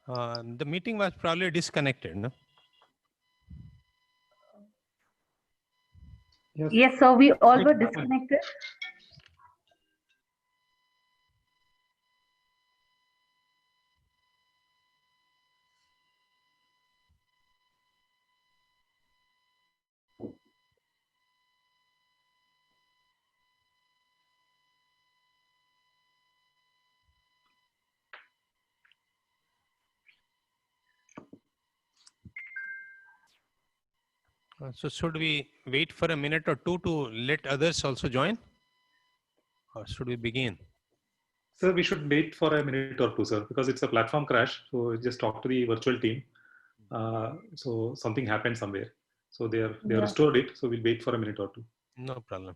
The meeting was probably disconnected, no? Yes, so we all were disconnected. So should we wait for a minute or two to let others also join? Or should we begin? Sir, we should wait for a minute or two, sir, because it's a platform crash. So just talk to the virtual team. So something happened somewhere. So they have restored it. So we'll wait for a minute or two. No problem.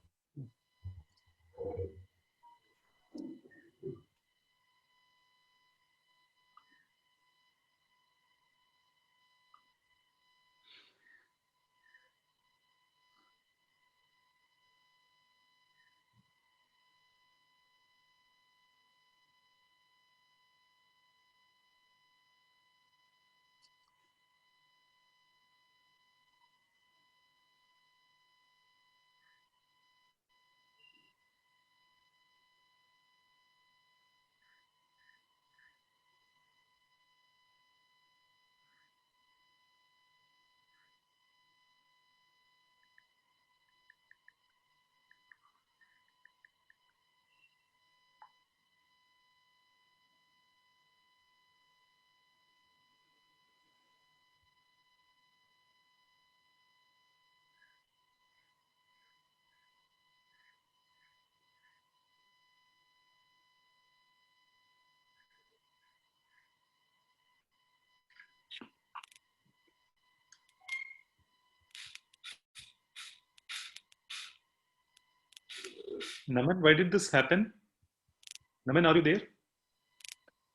Naman, why did this happen? Naman, are you there?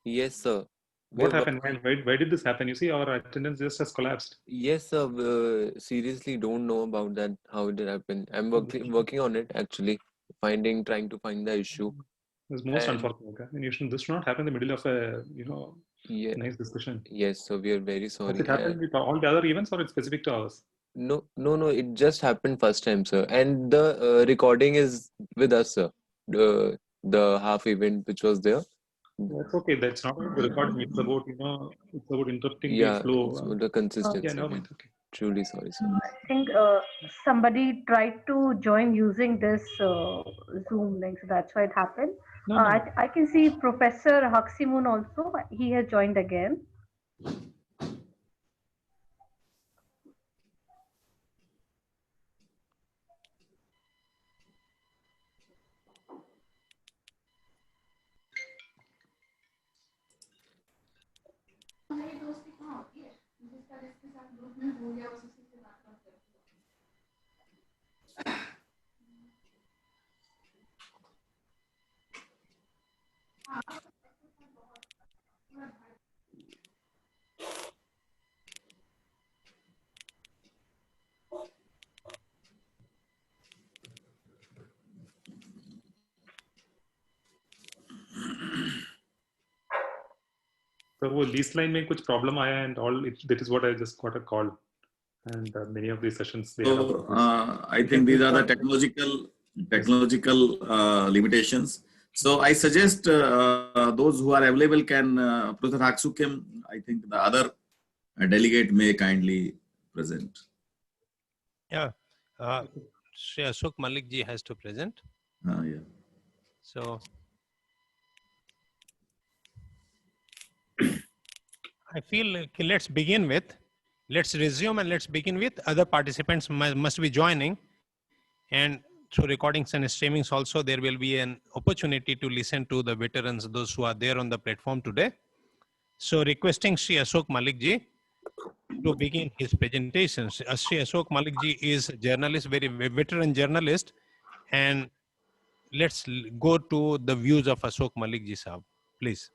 Yes, sir. What happened? Why did this happen? You see, our attendance just has collapsed. Yes, sir. Seriously, don't know about that. How it happened. I'm working on it actually, trying to find the issue. It's most unfortunate. And this should not happen in the middle of a nice discussion. Yes, so we are very sorry. Has it happened with all the other events, or it's specific to ours? No. It just happened first time, sir. And the recording is with us, sir. The half event which was there. That's okay. That's not about the recording. It's about it's about interrupting the Yeah, flow. it's the consistency. Yeah, no, it's okay. Truly sorry, sir. I think somebody tried to join using this Zoom link, so that's why it happened. No. I can see Professor Haksimun also. He has joined again. So वो lease line में कुछ problem आया and all. That is what I just got a call, and many of these sessions they have. I think these are the technological limitations. So I suggest those who are available can Professor Haksukim. I think the other delegate may kindly present. Yeah, Shri Ashok Malik ji has to present. Yeah. So I feel like let's resume and let's begin with other participants must be joining, and through recordings and streamings also there will be an opportunity to listen to the veterans, those who are there on the platform today. So requesting Shri Ashok Malik ji to begin his presentation. Shri Ashok Malik ji is a journalist, very veteran journalist, and let's go to the views of Ashok Malik ji sahab, please.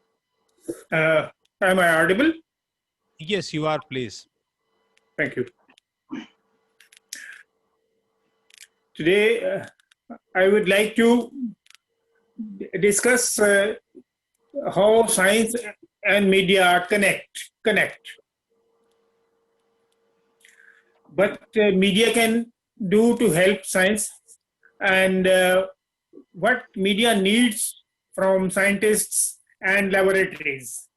Am I audible? Yes, you are, please. Thank you. Today, I would like to discuss how science and media connect. But media can do to help science, and what media needs from scientists and laboratories.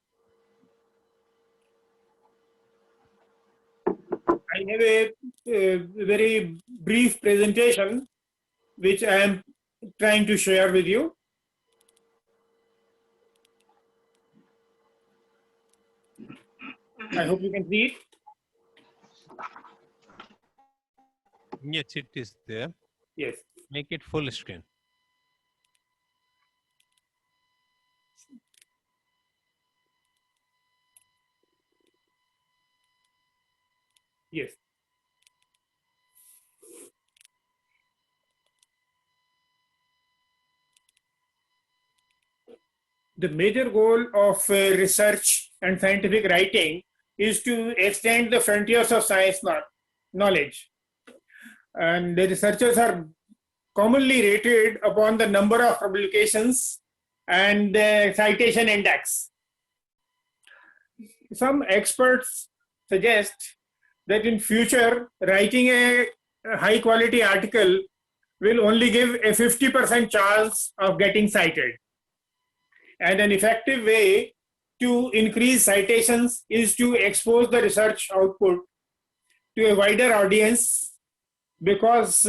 I have a very brief presentation which I am trying to share with you. I hope you can see it. Yes, it is there. Yes. Make it full screen. Yes. The major goal of research and scientific writing is to extend the frontiers of science knowledge. And the researchers are commonly rated upon the number of publications and the citation index. Some experts suggest that in future, writing a high quality article will only give a 50% chance of getting cited. And an effective way to increase citations is to expose the research output to a wider audience, because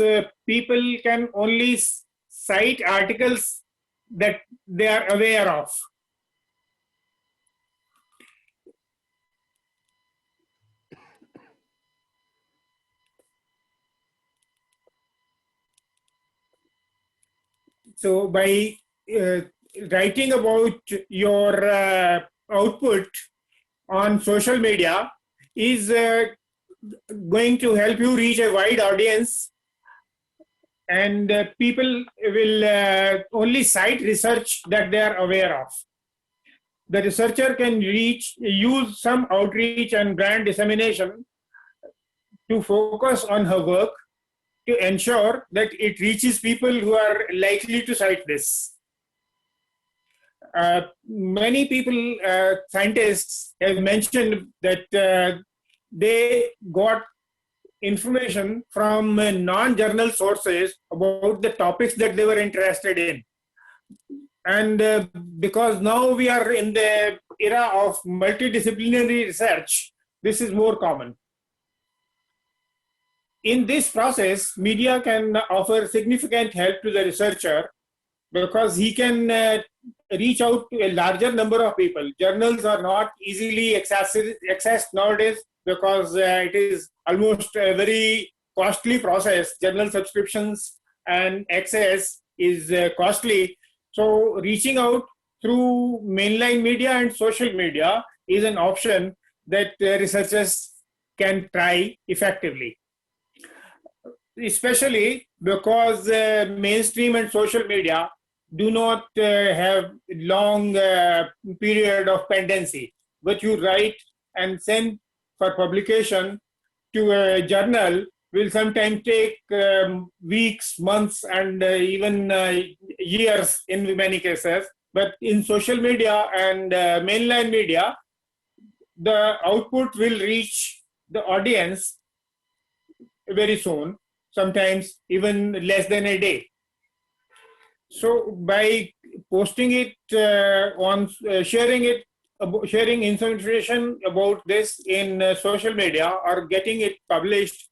people can only cite articles that they are aware of. So by writing about your output on social media is going to help you reach a wide audience, and people will only cite research that they are aware of. The researcher can use some outreach and brand dissemination to focus on her work to ensure that it reaches people who are likely to cite this. Many people, scientists, have mentioned that they got information from non-journal sources about the topics that they were interested in. And because now we are in the era of multidisciplinary research, this is more common. In this process, media can offer significant help to the researcher because he can reach out to a larger number of people. Journals are not easily accessed nowadays because it is almost a very costly process. Journal subscriptions and access is costly. So reaching out through mainline media and social media is an option that researchers can try effectively. Especially because mainstream and social media do not have long period of pendency. What you write and send for publication to a journal will sometimes take weeks, months, and even years in many cases. But in social media and mainline media, the output will reach the audience very soon, sometimes even less than a day. So by posting it sharing information about this in social media or getting it published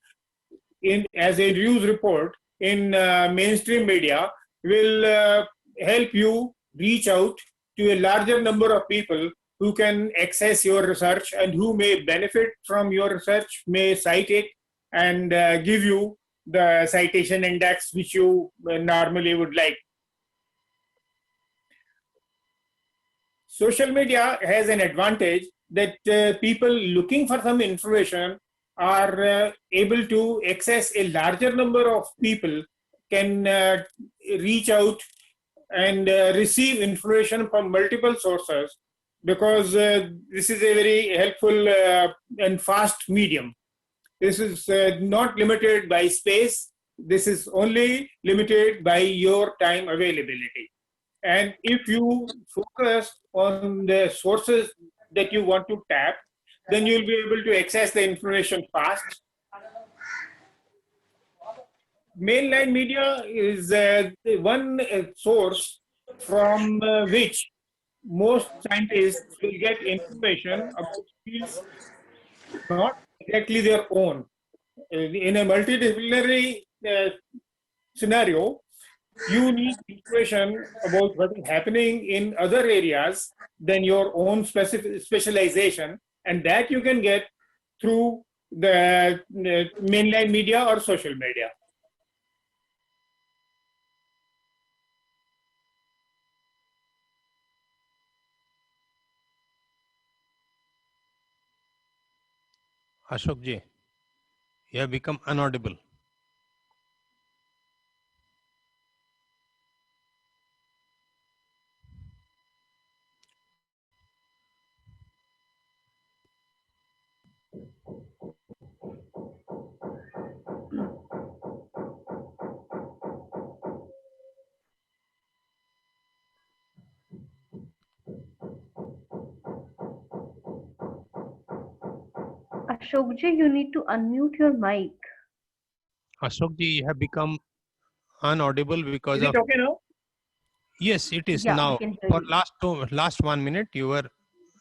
as a news report in mainstream media will help you reach out to a larger number of people who can access your research and who may benefit from your research, may cite it, and give you the citation index which you normally would like. Social media has an advantage that people looking for some information are able to access a larger number of people, can reach out and receive information from multiple sources, because this is a very helpful and fast medium. This is not limited by space. This is only limited by your time availability. And if you focus on the sources that you want to tap, then you'll be able to access the information fast. Mainline media is one source from which most scientists will get information about fields not exactly their own. In a multidisciplinary scenario, you need information about what is happening in other areas than your own specialization, and that you can get through the mainline media or social media. Ashok ji, you have become unaudible. Ashokji, you need to unmute your mic. Ashok ji, you have become unaudible because Is it of. okay now? Yes, it is Yeah, we now. can hear For you. last 1 minute, you were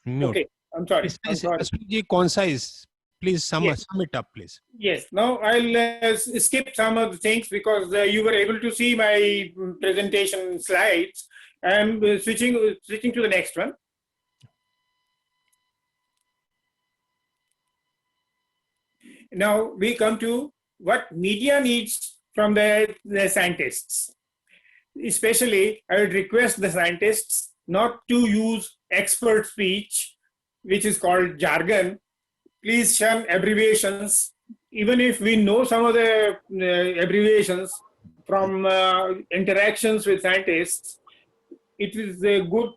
mute. Okay, I'm sorry. I'm Please, sorry. Ashok ji, concise. Please sum it up, please. Yes, now I'll skip some of the things because you were able to see my presentation slides. I'm switching to the next one. Now we come to what media needs from the scientists. Especially, I would request the scientists not to use expert speech, which is called jargon. Please shun abbreviations. Even if we know some of the abbreviations from interactions with scientists, it is good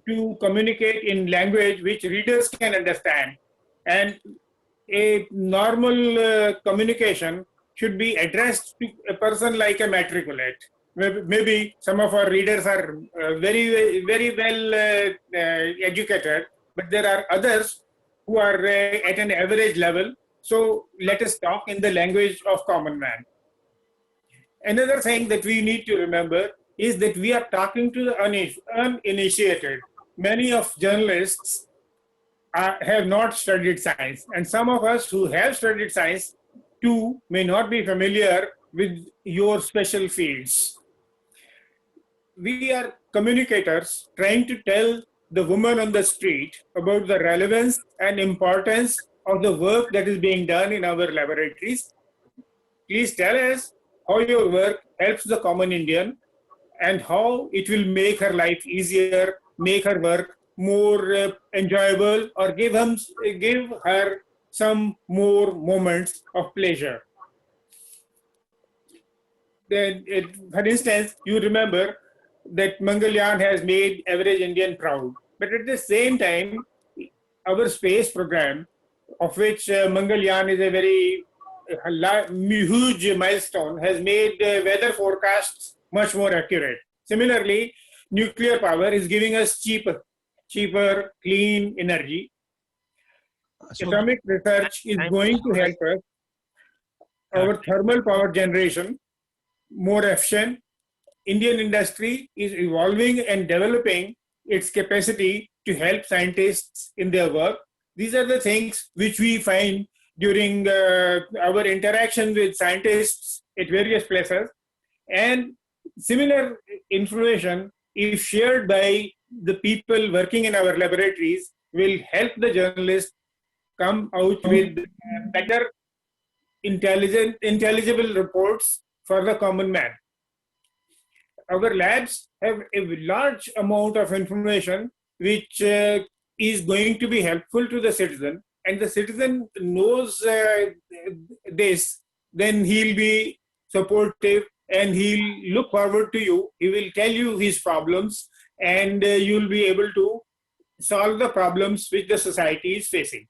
to communicate in language which readers can understand. And a normal communication should be addressed to a person like a matriculate. Maybe some of our readers are very well educated, but there are others who are at an average level. So let us talk in the language of common man. Another thing that we need to remember is that we are talking to the uninitiated. Many of journalists have not studied science, and some of us who have studied science too may not be familiar with your special fields. We are communicators trying to tell the woman on the street about the relevance and importance of the work that is being done in our laboratories. Please tell us how your work helps the common Indian and how it will make her life easier, make her work more enjoyable, or give her some more moments of pleasure. Then, for instance, you remember that Mangalyaan has made average Indian proud. But at the same time, our space program, of which Mangalyaan is a very huge milestone, has made weather forecasts much more accurate. Similarly, nuclear power is giving us cheaper, clean energy. Atomic research is going to help us. Our thermal power generation more efficient. Indian industry is evolving and developing its capacity to help scientists in their work. These are the things which we find during our interaction with scientists at various places. And similar information, if shared by the people working in our laboratories, will help the journalists come out with better, intelligible reports for the common man. Our labs have a large amount of information which is going to be helpful to the citizen, and the citizen knows this, then he'll be supportive and he'll look forward to you. He will tell you his problems, and you'll be able to solve the problems which the society is facing.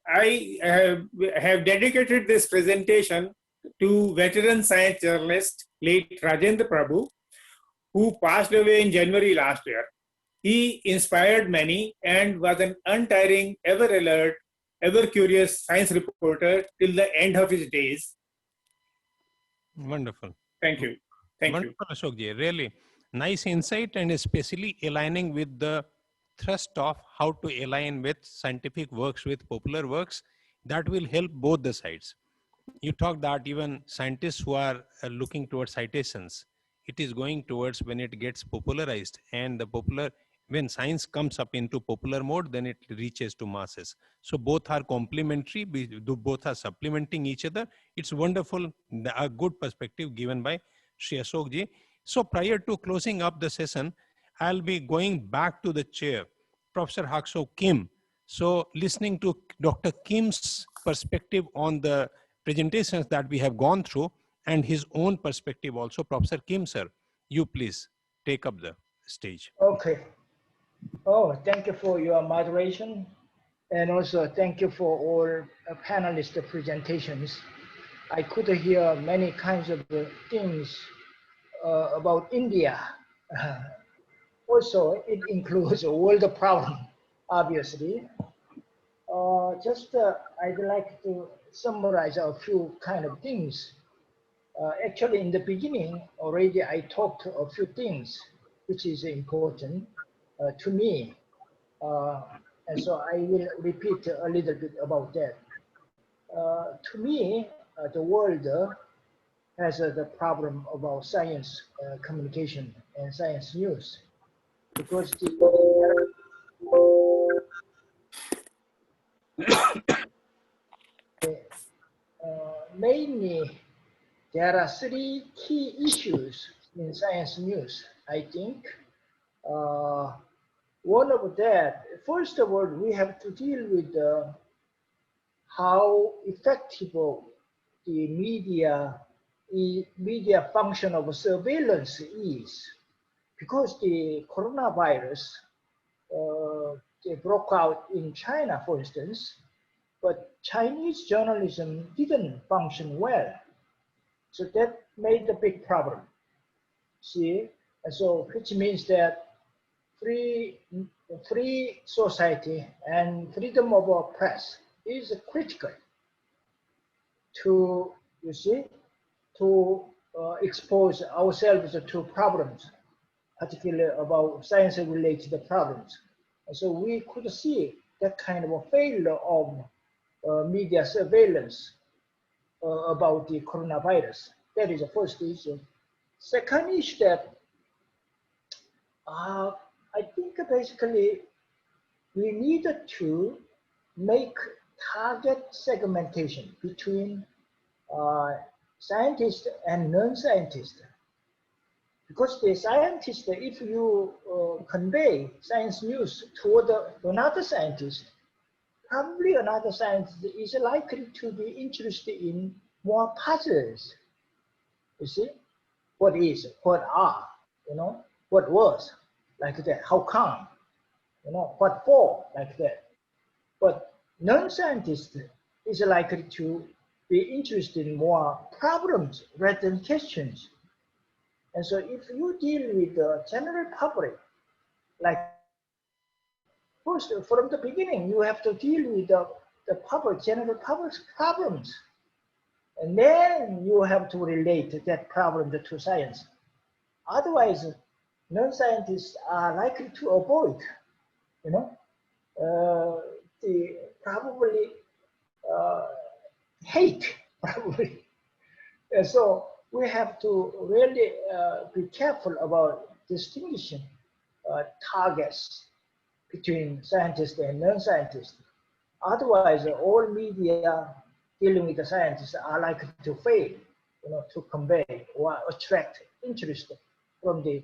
I have dedicated this presentation to veteran science journalist, late Rajendra Prabhu, who passed away in January last year. He inspired many and was an untiring, ever alert, ever curious science reporter till the end of his days. Wonderful. Thank you. Thank you. Wonderful, Ashok ji. Really nice insight, and especially aligning with the thrust of how to align with scientific works with popular works. That will help both the sides. You talk that even scientists who are looking towards citations, it is going towards when it gets popularized, and the popular, when science comes up into popular mode, then it reaches to masses. So both are complementary, both are supplementing each other. It's wonderful, a good perspective given by Shri Ashok ji. So prior to closing up the session, I'll be going back to the chair, Professor Hakso Kim. So listening to Dr. Kim's perspective on the presentations that we have gone through and his own perspective also, Professor Kim sir, you please take up the stage. Okay. Oh, thank you for your moderation. And also thank you for all panelist presentations. I could hear many kinds of things about India. Also, it includes all the problem, obviously. I'd like to summarize a few kind of things. Actually, in the beginning, already I talked a few things which is important to me. And so I will repeat a little bit about that. To me, the world has the problem about science communication and science news, because mainly there are three key issues in science news, I think. One of that, first of all, we have to deal with how effective the media function of surveillance is, because the coronavirus they broke out in China, for instance, but Chinese journalism didn't function well, so that made a big problem. See, and so which means that free society and freedom of our press is critical to, you see, to expose ourselves to problems, particularly about science-related problems. And so we could see that kind of a failure of media surveillance about the coronavirus. That is the first issue. Second is that I think basically we needed to make target segmentation between scientists and non-scientists. Because the scientist, if you convey science news toward another scientist, probably another scientist is likely to be interested in more puzzles. You see, what is, what are, you know, what was, like that, how come, you know, what for, like that. But non-scientist is likely to be interested in more problems rather than questions. And so if you deal with the general public, like first, from the beginning, you have to deal with the public, general public's problems. And then you have to relate that problem to science. Otherwise, non-scientists are likely to avoid, you know, they probably hate, probably. And so we have to really be careful about distinguishing targets between scientists and non-scientists. Otherwise, all media dealing with the scientists are likely to fail, you know, to convey or attract interest from the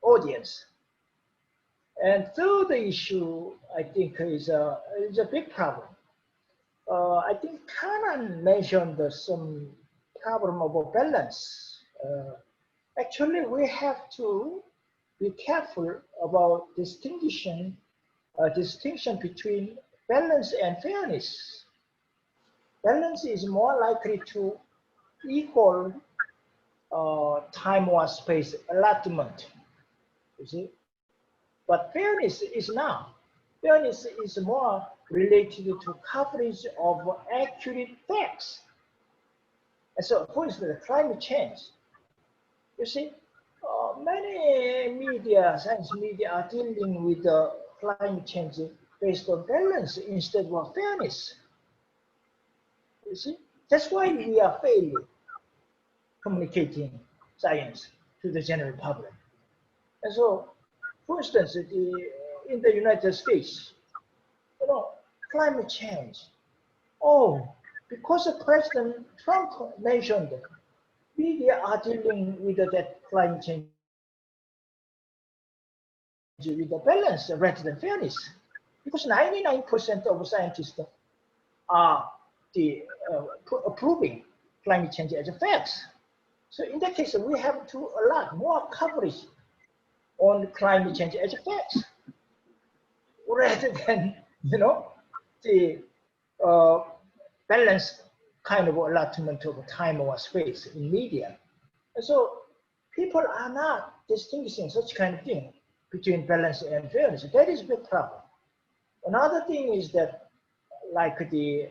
audience. And third issue, I think, is a big problem. I think Kanan mentioned some problem of balance. Actually, we have to be careful about distinction between balance and fairness. Balance is more likely to equal time or space allotment, you see. But fairness is not. Fairness is more related to coverage of accurate facts. And so, for instance, climate change. You see, many media, science media, are dealing with climate change based on balance instead of fairness. You see, that's why we are failing communicating science to the general public. And so, for instance, in the United States, you know, climate change. Oh, because President Trump mentioned media are dealing with that climate change with the balance rather than fairness. Because 99% of scientists are approving climate change as a fact. So in that case, we have to a lot more coverage on climate change as a fact, rather than the balanced kind of allotment of time or space in media. And so people are not distinguishing such kind of thing between balance and fairness. That is a big problem. Another thing is that like the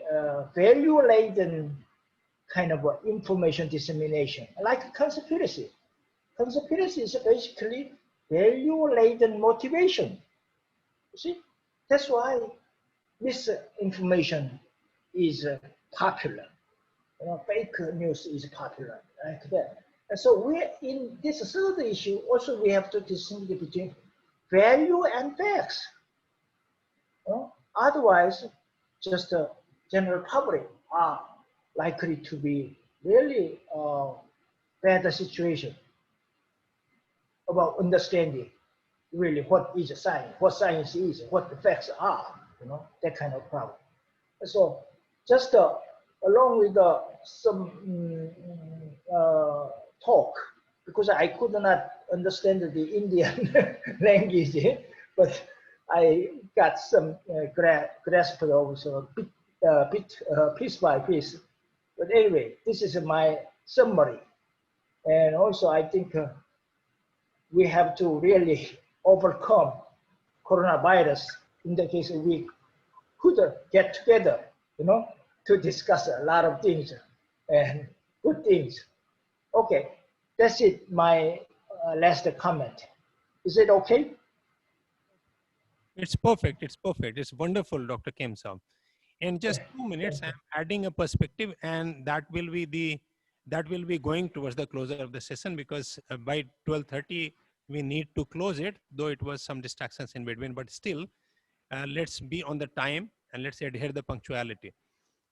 value-laden kind of information dissemination, like conspiracy. Conspiracy is basically value-laden motivation. You see, that's why misinformation is popular. Fake news is popular like that. And so we in this third issue also we have to distinguish between value and facts. Otherwise, just the general public are likely to be really bad situation about understanding really what is science, what science is, what the facts are, that kind of problem. So just along with some talk, because I could not understand the Indian language, but I got some grasp of so piece by piece. But anyway, this is my summary. And also I think we have to really overcome coronavirus. In the case we could get together, to discuss a lot of things and good things. Okay, that's it, my last comment. Is it okay? It's perfect. It's perfect. It's wonderful, Dr. Kemsaw. In just 2 minutes, I'm adding a perspective, and that will be going towards the closure of the session, because by 12:30 we need to close it, though it was some distractions in between, but still let's be on the time and let's adhere the punctuality.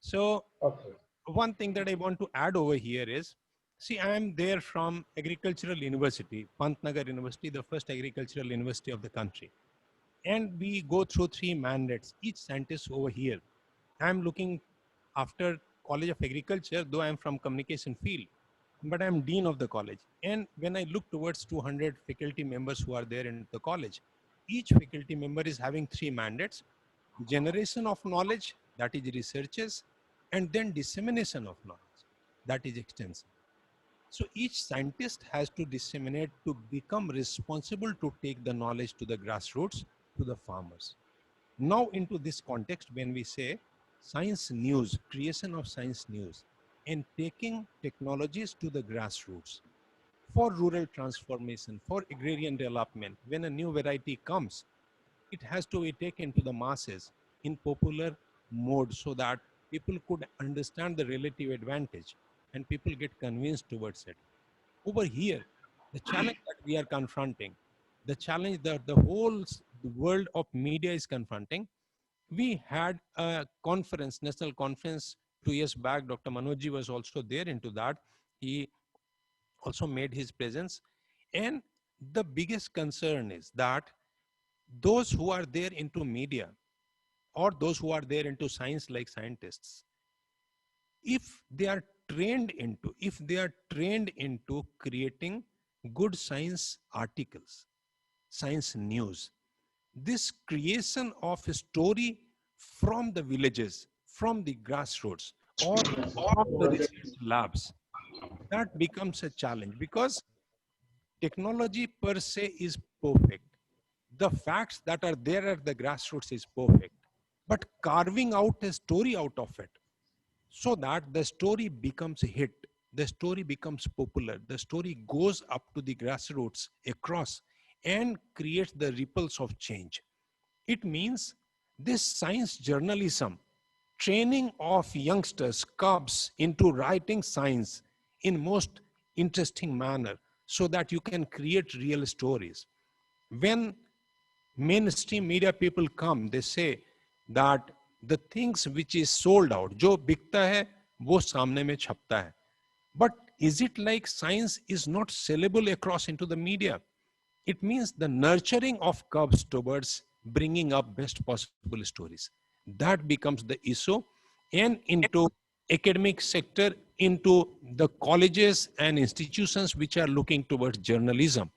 So Okay. one thing that I want to add over here is, see, I am there from Agricultural University, Pantnagar University, the first agricultural university of the country. And we go through 3 mandates, each scientist over here. I'm looking after College of Agriculture, though I'm from communication field, but I'm dean of the college. And when I look towards 200 faculty members who are there in the college, each faculty member is having 3 mandates: generation of knowledge, that is researches, and then dissemination of knowledge, that is extension. So each scientist has to disseminate to become responsible to take the knowledge to the grassroots, to the farmers. Now into this context, when we say science news, creation of science news, and taking technologies to the grassroots for rural transformation, for agrarian development, when a new variety comes, it has to be taken to the masses in popular mode so that people could understand the relative advantage and people get convinced towards it. Over here, the challenge that we are confronting, the challenge that the whole world of media is confronting, we had a conference, national conference 2 years back. Dr. Manojji was also there into that. He also made his presence. And the biggest concern is that those who are there into media or those who are there into science like scientists, if they are trained into creating good science articles, science news, this creation of a story from the villages, from the grassroots, or from the research labs, that becomes a challenge, because technology per se is perfect. the facts that are there at the grassroots is perfect, but carving out a story out of it so that the story becomes a hit, the story becomes popular, the story goes up to the grassroots across and creates the ripples of change. It means this science journalism, training of youngsters, cubs into writing science in most interesting manner so that you can create real stories. When mainstream media people come, they say that the things which is sold out, जो बिकता है वो सामने में छपता है. But is it like science is not sellable across into the media? It means the nurturing of cubs towards bringing up best possible stories. That becomes the issue, and into academic sector, into the colleges and institutions which are looking towards journalism.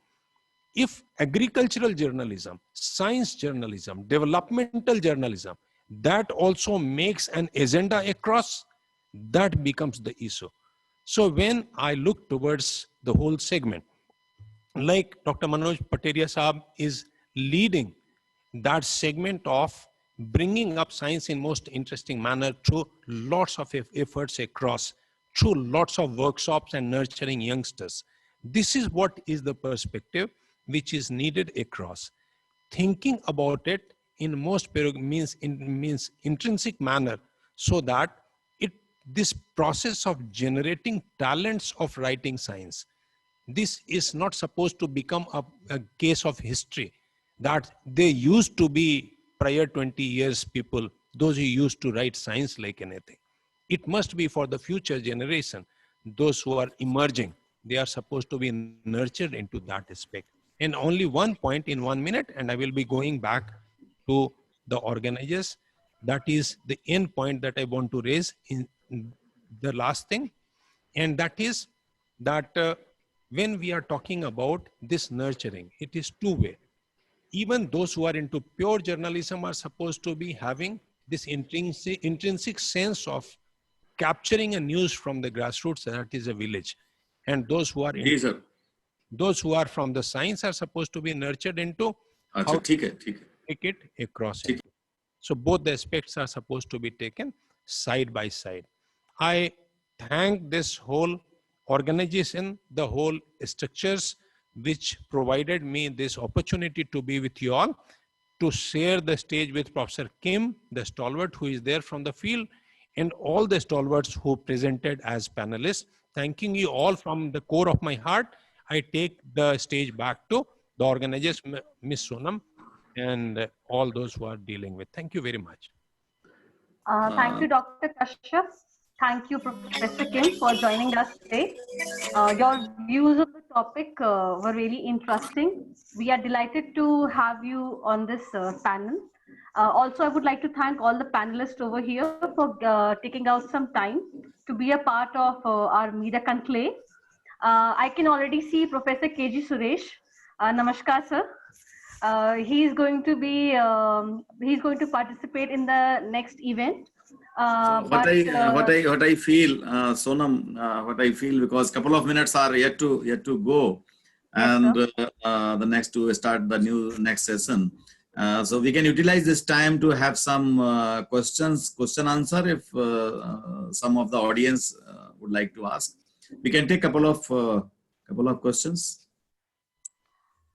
If agricultural journalism, science journalism, developmental journalism, that also makes an agenda across, that becomes the issue. So when I look towards the whole segment, like Dr. Manoj Pateria Saab is leading that segment of bringing up science in most interesting manner through lots of efforts across, through lots of workshops and nurturing youngsters. This is what is the perspective which is needed across. Thinking about it in most means intrinsic manner, so that this process of generating talents of writing science, this is not supposed to become a case of history that they used to be prior 20 years people, those who used to write science like anything. It must be for the future generation, those who are emerging, they are supposed to be nurtured into that aspect. And only one point in 1 minute, and I will be going back to the organizers. That is the end point that I want to raise in the last thing. And that is that when we are talking about this nurturing, it is two-way. Even those who are into pure journalism are supposed to be having this intrinsic sense of capturing a news from the grassroots, that is a village. And those who are जी sir. those who are from the science are supposed to be nurtured into अच्छा how ठीक है ठीक है. to take it across. ठीक. So both the aspects are supposed to be taken side by side. I thank this whole organization, the whole structures which provided me this opportunity to be with you all, to share the stage with Professor Kim, the stalwart who is there from the field, and all the stalwarts who presented as panelists. Thanking you all from the core of my heart. I take the stage back to the organizers, Ms. Sonam, and all those who are dealing with. Thank you very much. Thank you, Dr. Kashyap. Thank you, Professor Kim, for joining us today. Your views on the topic were really interesting. We are delighted to have you on this panel. Also, I would like to thank all the panelists over here for taking out some time to be a part of our media conclave. I can already see Professor KG Suresh. Namaskar, sir. He's going to participate in the next event. What I feel, Sonam, what I feel, because couple of minutes are yet to go, and the next to start the next session. So we can utilize this time to have some question answer if some of the audience would like to ask. We can take couple of questions.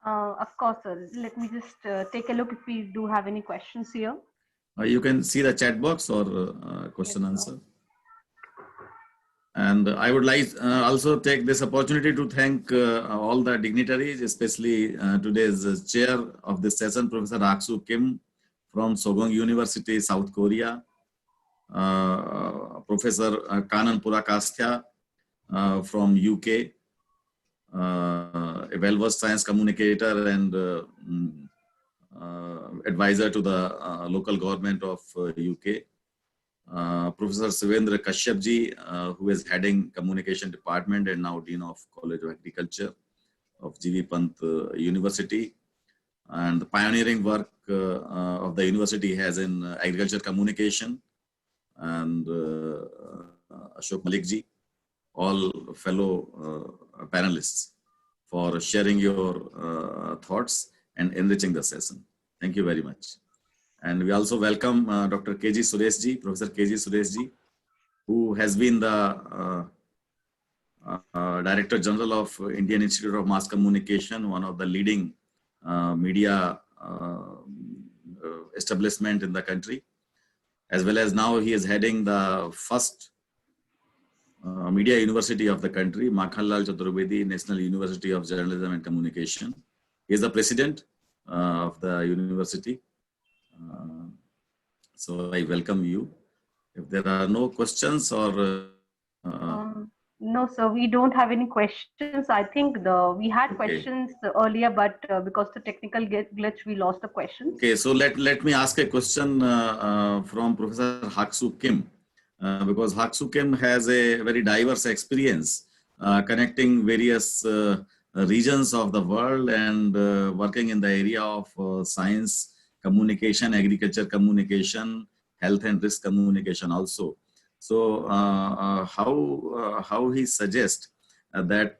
Of course, sir. Let me just take a look if we do have any questions here. You can see the chat box or question answer. And I would like also take this opportunity to thank all the dignitaries, especially today's chair of this session, Professor Raksu Kim from Sogong University, South Korea, Professor Kanan Purakastya from UK, a well-versed science communicator and advisor to the local government of UK. Professor Sivendra Kashyapji, who is heading communication department and now Dean of College of Agriculture of G.V. Pant University. And the pioneering work of the university has in agriculture communication. And Ashok Malikji, all fellow panelists for sharing your thoughts. and enriching the session. Thank you very much. And we also welcome Dr. K.G. Sureshji, Professor K.G. Sureshji, who has been the Director General of Indian Institute of Mass Communication, one of the leading media establishment in the country, as well as now he is heading the first media university of the country, Makhanlal Chaturvedi National University of Journalism and Communication. He is the president of the university. So I welcome you. If there are no questions or no, sir, we don't have any questions. I think we had questions earlier, but because the technical glitch, we lost the questions. Okay, so let me ask a question from Professor Hak-Soo Kim, because Hak-Soo Kim has a very diverse experience connecting various regions of the world and working in the area of science, communication, agriculture communication, health and risk communication also. So how he suggests that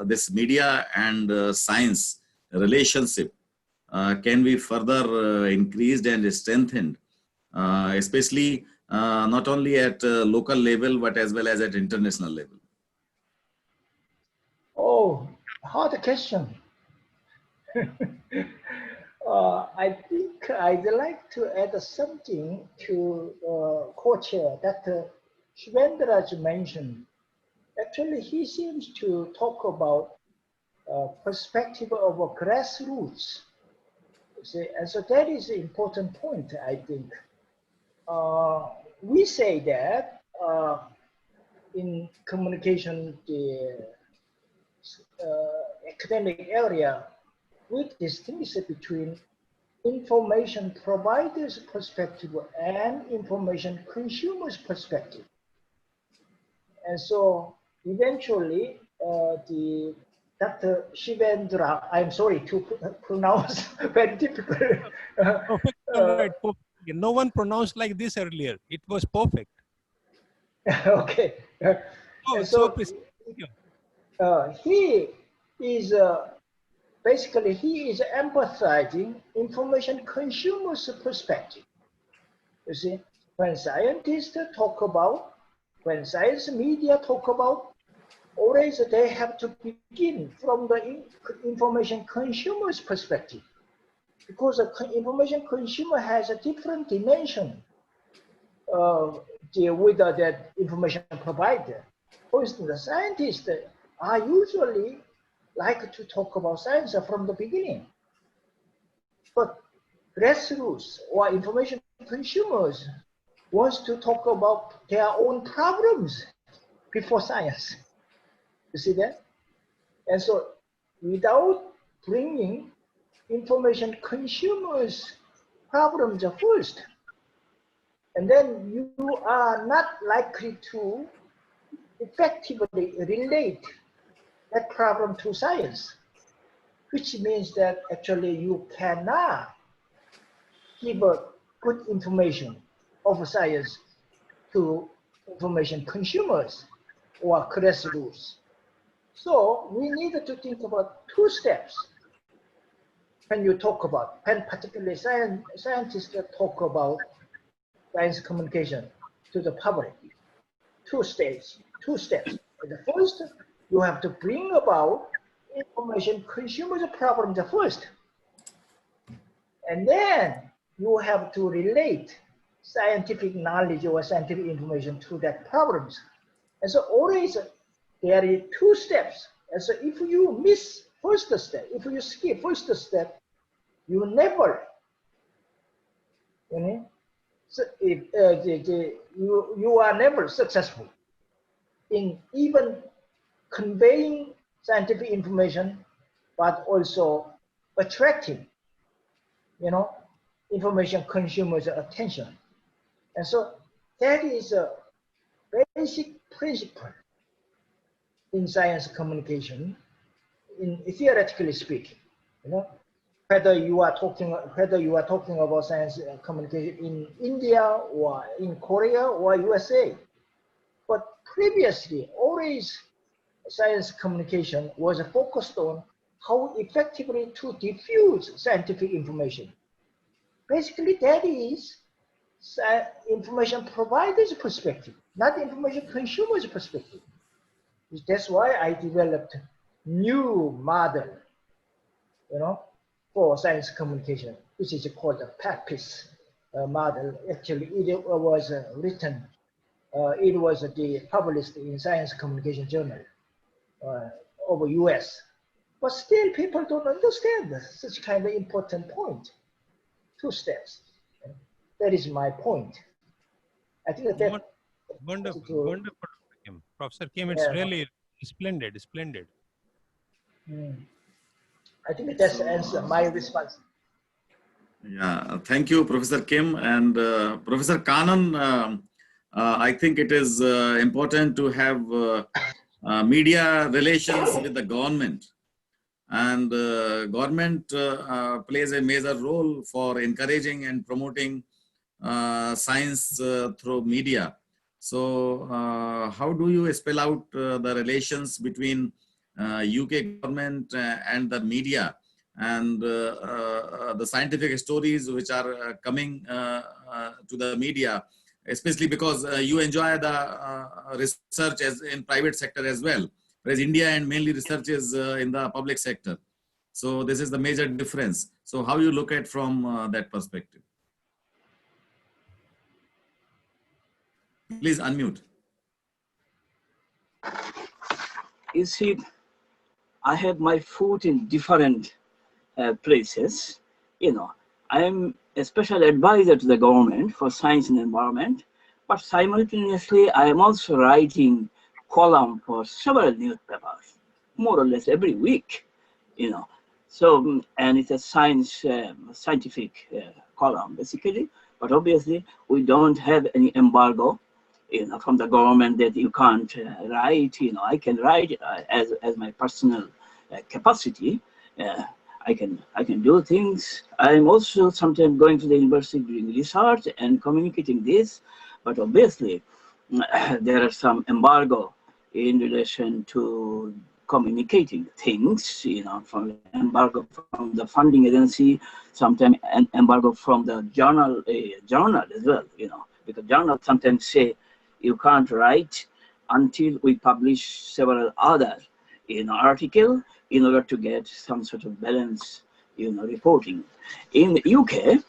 this media and science relationship can be further increased and strengthened, especially not only at local level, but as well as at international level? Oh, hard question. I think I'd like to add something to co-chair that Shivendraj mentioned. Actually, he seems to talk about perspective of a grassroots. See, and so that is an important point, I think. We say that in communication, the academic area, we distinguish between information providers' perspective and information consumers' perspective. And so eventually, Dr. Shivendra, I'm sorry to pronounce, very difficult. Perfect. No one pronounced like this earlier. It was perfect. Okay. So he is basically he is empathizing information consumers' perspective. You see, when scientists talk about, when science media talk about, always they have to begin from the information consumer's perspective, because the information consumer has a different dimension with that information provider. For instance, the scientists are usually like to talk about science from the beginning, but grassroots or information consumers wants to talk about their own problems before science. You see that? And so without bringing information consumers' problems first, and then you are not likely to effectively relate that problem to science, which means that actually you cannot give a good information of science to information consumers or grassroots. So we need to think about two steps when you talk about, when particularly scientists talk about science communication to the public. Two steps. The first, you have to bring about information consumers' problems first. And then you have to relate scientific knowledge or scientific information to that problems. And so always there are two steps. And so if you miss first step, if you skip first step, you never, so if, you are never successful in even conveying scientific information, but also attracting, information consumers' attention. And so that is a basic principle in science communication, in theoretically speaking. Whether you are talking about science communication in India or in Korea or USA. But previously, always science communication was focused on how effectively to diffuse scientific information. Basically, that is information provider's perspective, not information consumer's perspective. That's why I developed new model, for science communication, which is called the PACPIS model. Actually, it was written, it was published in Science Communication Journal of US. But still, people don't understand such kind of important point. 2 steps. That is my point. I think that Wonderful, to, wonderful, Dr. Kim. Professor Kim, it's yeah, really splendid, splendid. I think that's the answer, my response. Yeah, thank you, Professor Kim. And Professor Kanan, I think it is important to have media relations with the government. And government plays a major role for encouraging and promoting science through media. So how do you spell out the relations between UK government and the media and the scientific stories which are coming to the media, especially because you enjoy the research as in private sector as well, whereas India and mainly research is in the public sector. So this is the major difference. So how you look at from that perspective? Please unmute. You see, I have my foot in different places. I am a special advisor to the government for science and environment, but simultaneously I am also writing column for several newspapers, more or less every week. So and it's a scientific column basically. But obviously we don't have any embargo, from the government that you can't write. I can write as my personal capacity. I can do things. I'm also sometimes going to the university doing research and communicating this, but obviously there are some embargo in relation to communicating things, from embargo from the funding agency, sometimes an embargo from the journal as well, because journals sometimes say you can't write until we publish several other article in order to get some sort of balance, reporting. In the UK,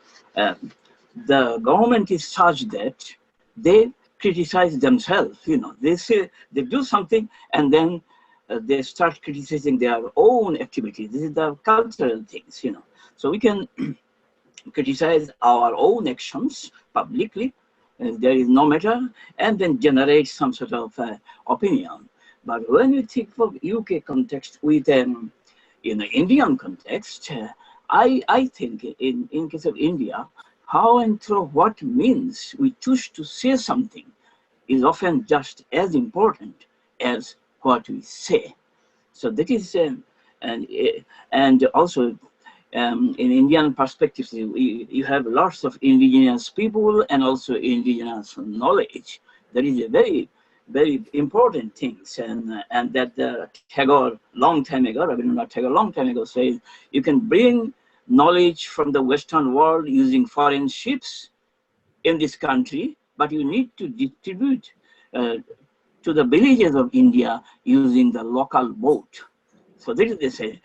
the government is such that they criticize themselves. They say they do something and then they start criticizing their own activities. This is the cultural things, So we can criticize our own actions publicly, and there is no matter, and then generate some sort of opinion. But when you think of UK context with Indian context, I think in case of India, how and through what means we choose to say something is often just as important as what we say. So that is, and also in Indian perspectives, you have lots of indigenous people and also indigenous knowledge. That is a very, very important things, and that Tagore long time ago, Rabindranath Tagore long time ago said, you can bring knowledge from the Western world using foreign ships in this country, but you need to distribute to the villages of India using the local boat. So that is the say,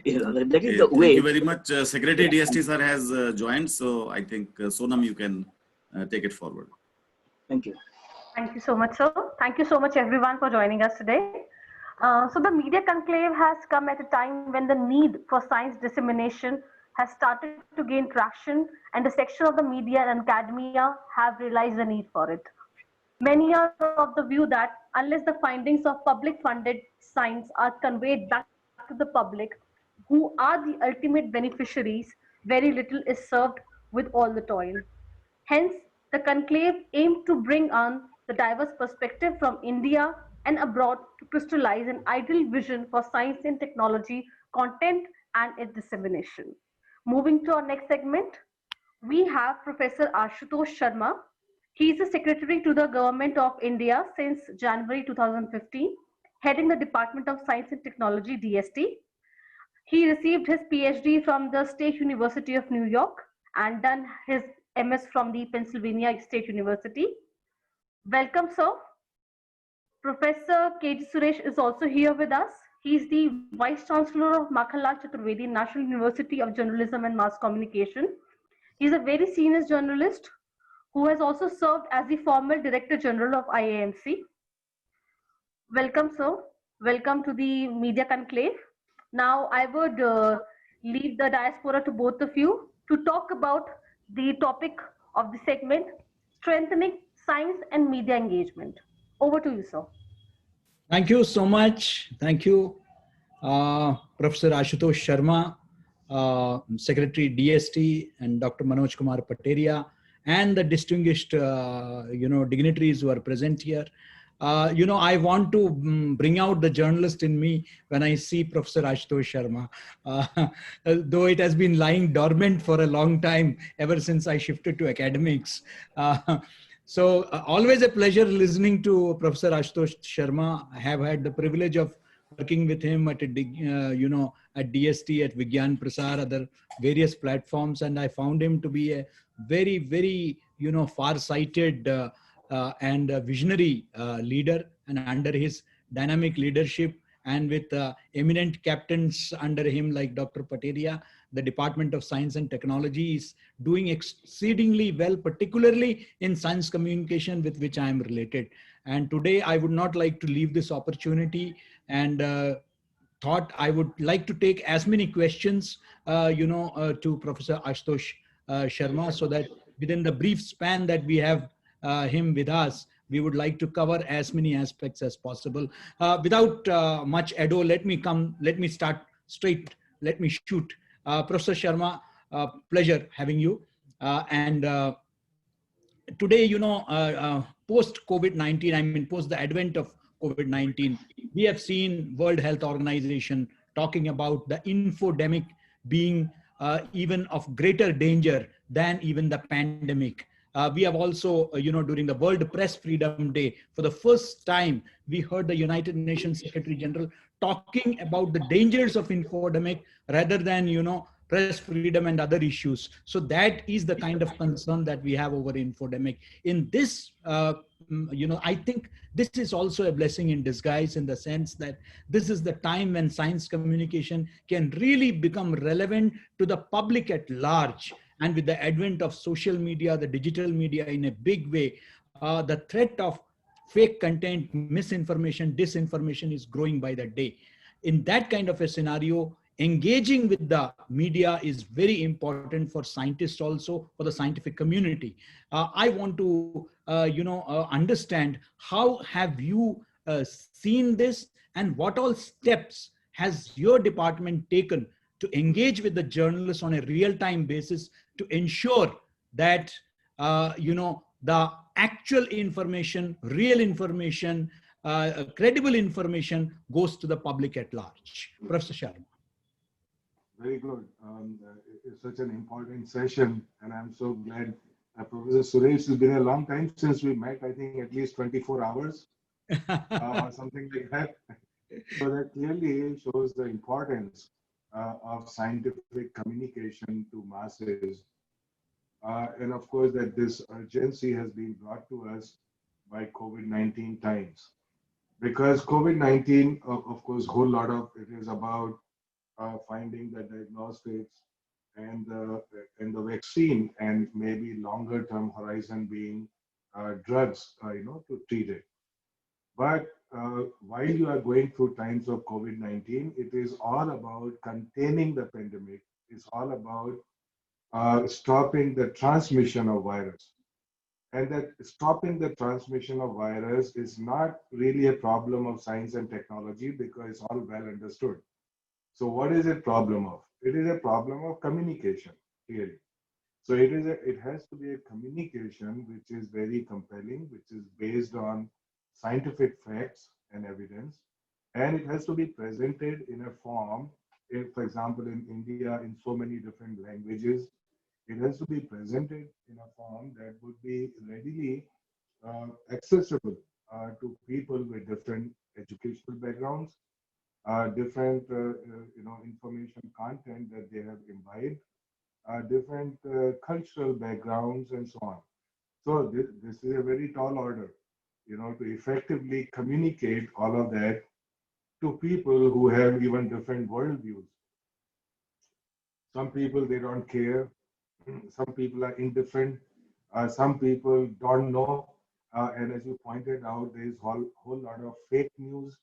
that is the way. Thank you very much. Secretary DST sir has joined, so I think Sonam, you can take it forward. Thank you. Thank you so much, sir. Thank you so much, everyone, for joining us today. So the media conclave has come at a time when the need for science dissemination has started to gain traction, and the section of the media and academia have realized the need for it. Many are of the view that unless the findings of public funded science are conveyed back to the public, who are the ultimate beneficiaries, very little is served with all the toil. Hence, the conclave aimed to bring on the diverse perspective from India and abroad to crystallize an ideal vision for science and technology, content, and its dissemination. Moving to our next segment, we have Professor Ashutosh Sharma. He is the Secretary to the Government of India since January 2015, heading the Department of Science and Technology, DST. He received his PhD from the State University of New York and done his MS from the Pennsylvania State University. Welcome, sir. Professor K.G. Suresh is also here with us. He is the Vice Chancellor of Makhalal Chaturvedi National University of Journalism and Mass Communication. He is a very senior journalist who has also served as the former Director General of IAMC. Welcome, sir. Welcome to the Media Conclave. Now, I would leave the diaspora to both of you to talk about the topic of the segment, strengthening science and media engagement. Over to you, sir. Thank you so much. Thank you, Professor Ashutosh Sharma, Secretary DST, and Dr. Manoj Kumar Pateria, and the distinguished, dignitaries who are present here. I want to bring out the journalist in me when I see Professor Ashutosh Sharma, though it has been lying dormant for a long time, ever since I shifted to academics. So always a pleasure listening to Professor Ashutosh Sharma. I have had the privilege of working with him at at DST, at Vigyan Prasar, other various platforms, and I found him to be a very, very far-sighted and visionary leader. And under his dynamic leadership, and with eminent captains under him like Dr. Pateria, the Department of Science and Technology is doing exceedingly well, particularly in science communication, with which I am related. And today I would not like to leave this opportunity, and thought I would like to take as many questions, to Professor Ashutosh Sharma, so that within the brief span that we have him with us, we would like to cover as many aspects as possible. Without much ado, let me start straight, let me shoot. Professor Sharma, pleasure having you. And today, post COVID-19, I mean, post the advent of COVID-19, we have seen World Health Organization talking about the infodemic being even of greater danger than even the pandemic. We have also, during the World Press Freedom Day, for the first time, we heard the United Nations Secretary General talking about the dangers of infodemic rather than, press freedom and other issues. So that is the kind of concern that we have over infodemic. In this, I think this is also a blessing in disguise, in the sense that this is the time when science communication can really become relevant to the public at large. And with the advent of social media, the digital media in a big way, the threat of fake content, misinformation, disinformation is growing by the day. In that kind of a scenario, engaging with the media is very important for scientists, also for the scientific community. I want to, understand, how have you seen this, and what all steps has your department taken to engage with the journalists on a real-time basis to ensure that, the actual information, real information, credible information goes to the public at large. Professor Sharma. Very good. It's such an important session, and I'm so glad. Professor Suresh, it's been a long time since we met, I think at least 24 hours or something like that. So that clearly shows the importance of scientific communication to masses. And of course, that this urgency has been brought to us by COVID-19 times. Because COVID-19, of course, whole lot of it is about finding the diagnostics and the vaccine, and maybe longer term horizon being drugs, to treat it. But while you are going through times of COVID-19, it is all about containing the pandemic. It's all about stopping the transmission of virus. And that stopping the transmission of virus is not really a problem of science and technology, because it's all well understood. So what is a problem of? It is a problem of communication, clearly. So it has to be a communication which is very compelling, which is based on scientific facts and evidence, and it has to be presented in a form, for example, in India, in so many different languages. It has to be presented in a form that would be readily accessible to people with different educational backgrounds, different information content that they have imbibed, different cultural backgrounds, and so on. So this is a very tall order, to effectively communicate all of that to people who have even different worldviews. Some people, they don't care. Some people are indifferent. Some people don't know. And as you pointed out, there is a whole lot of fake news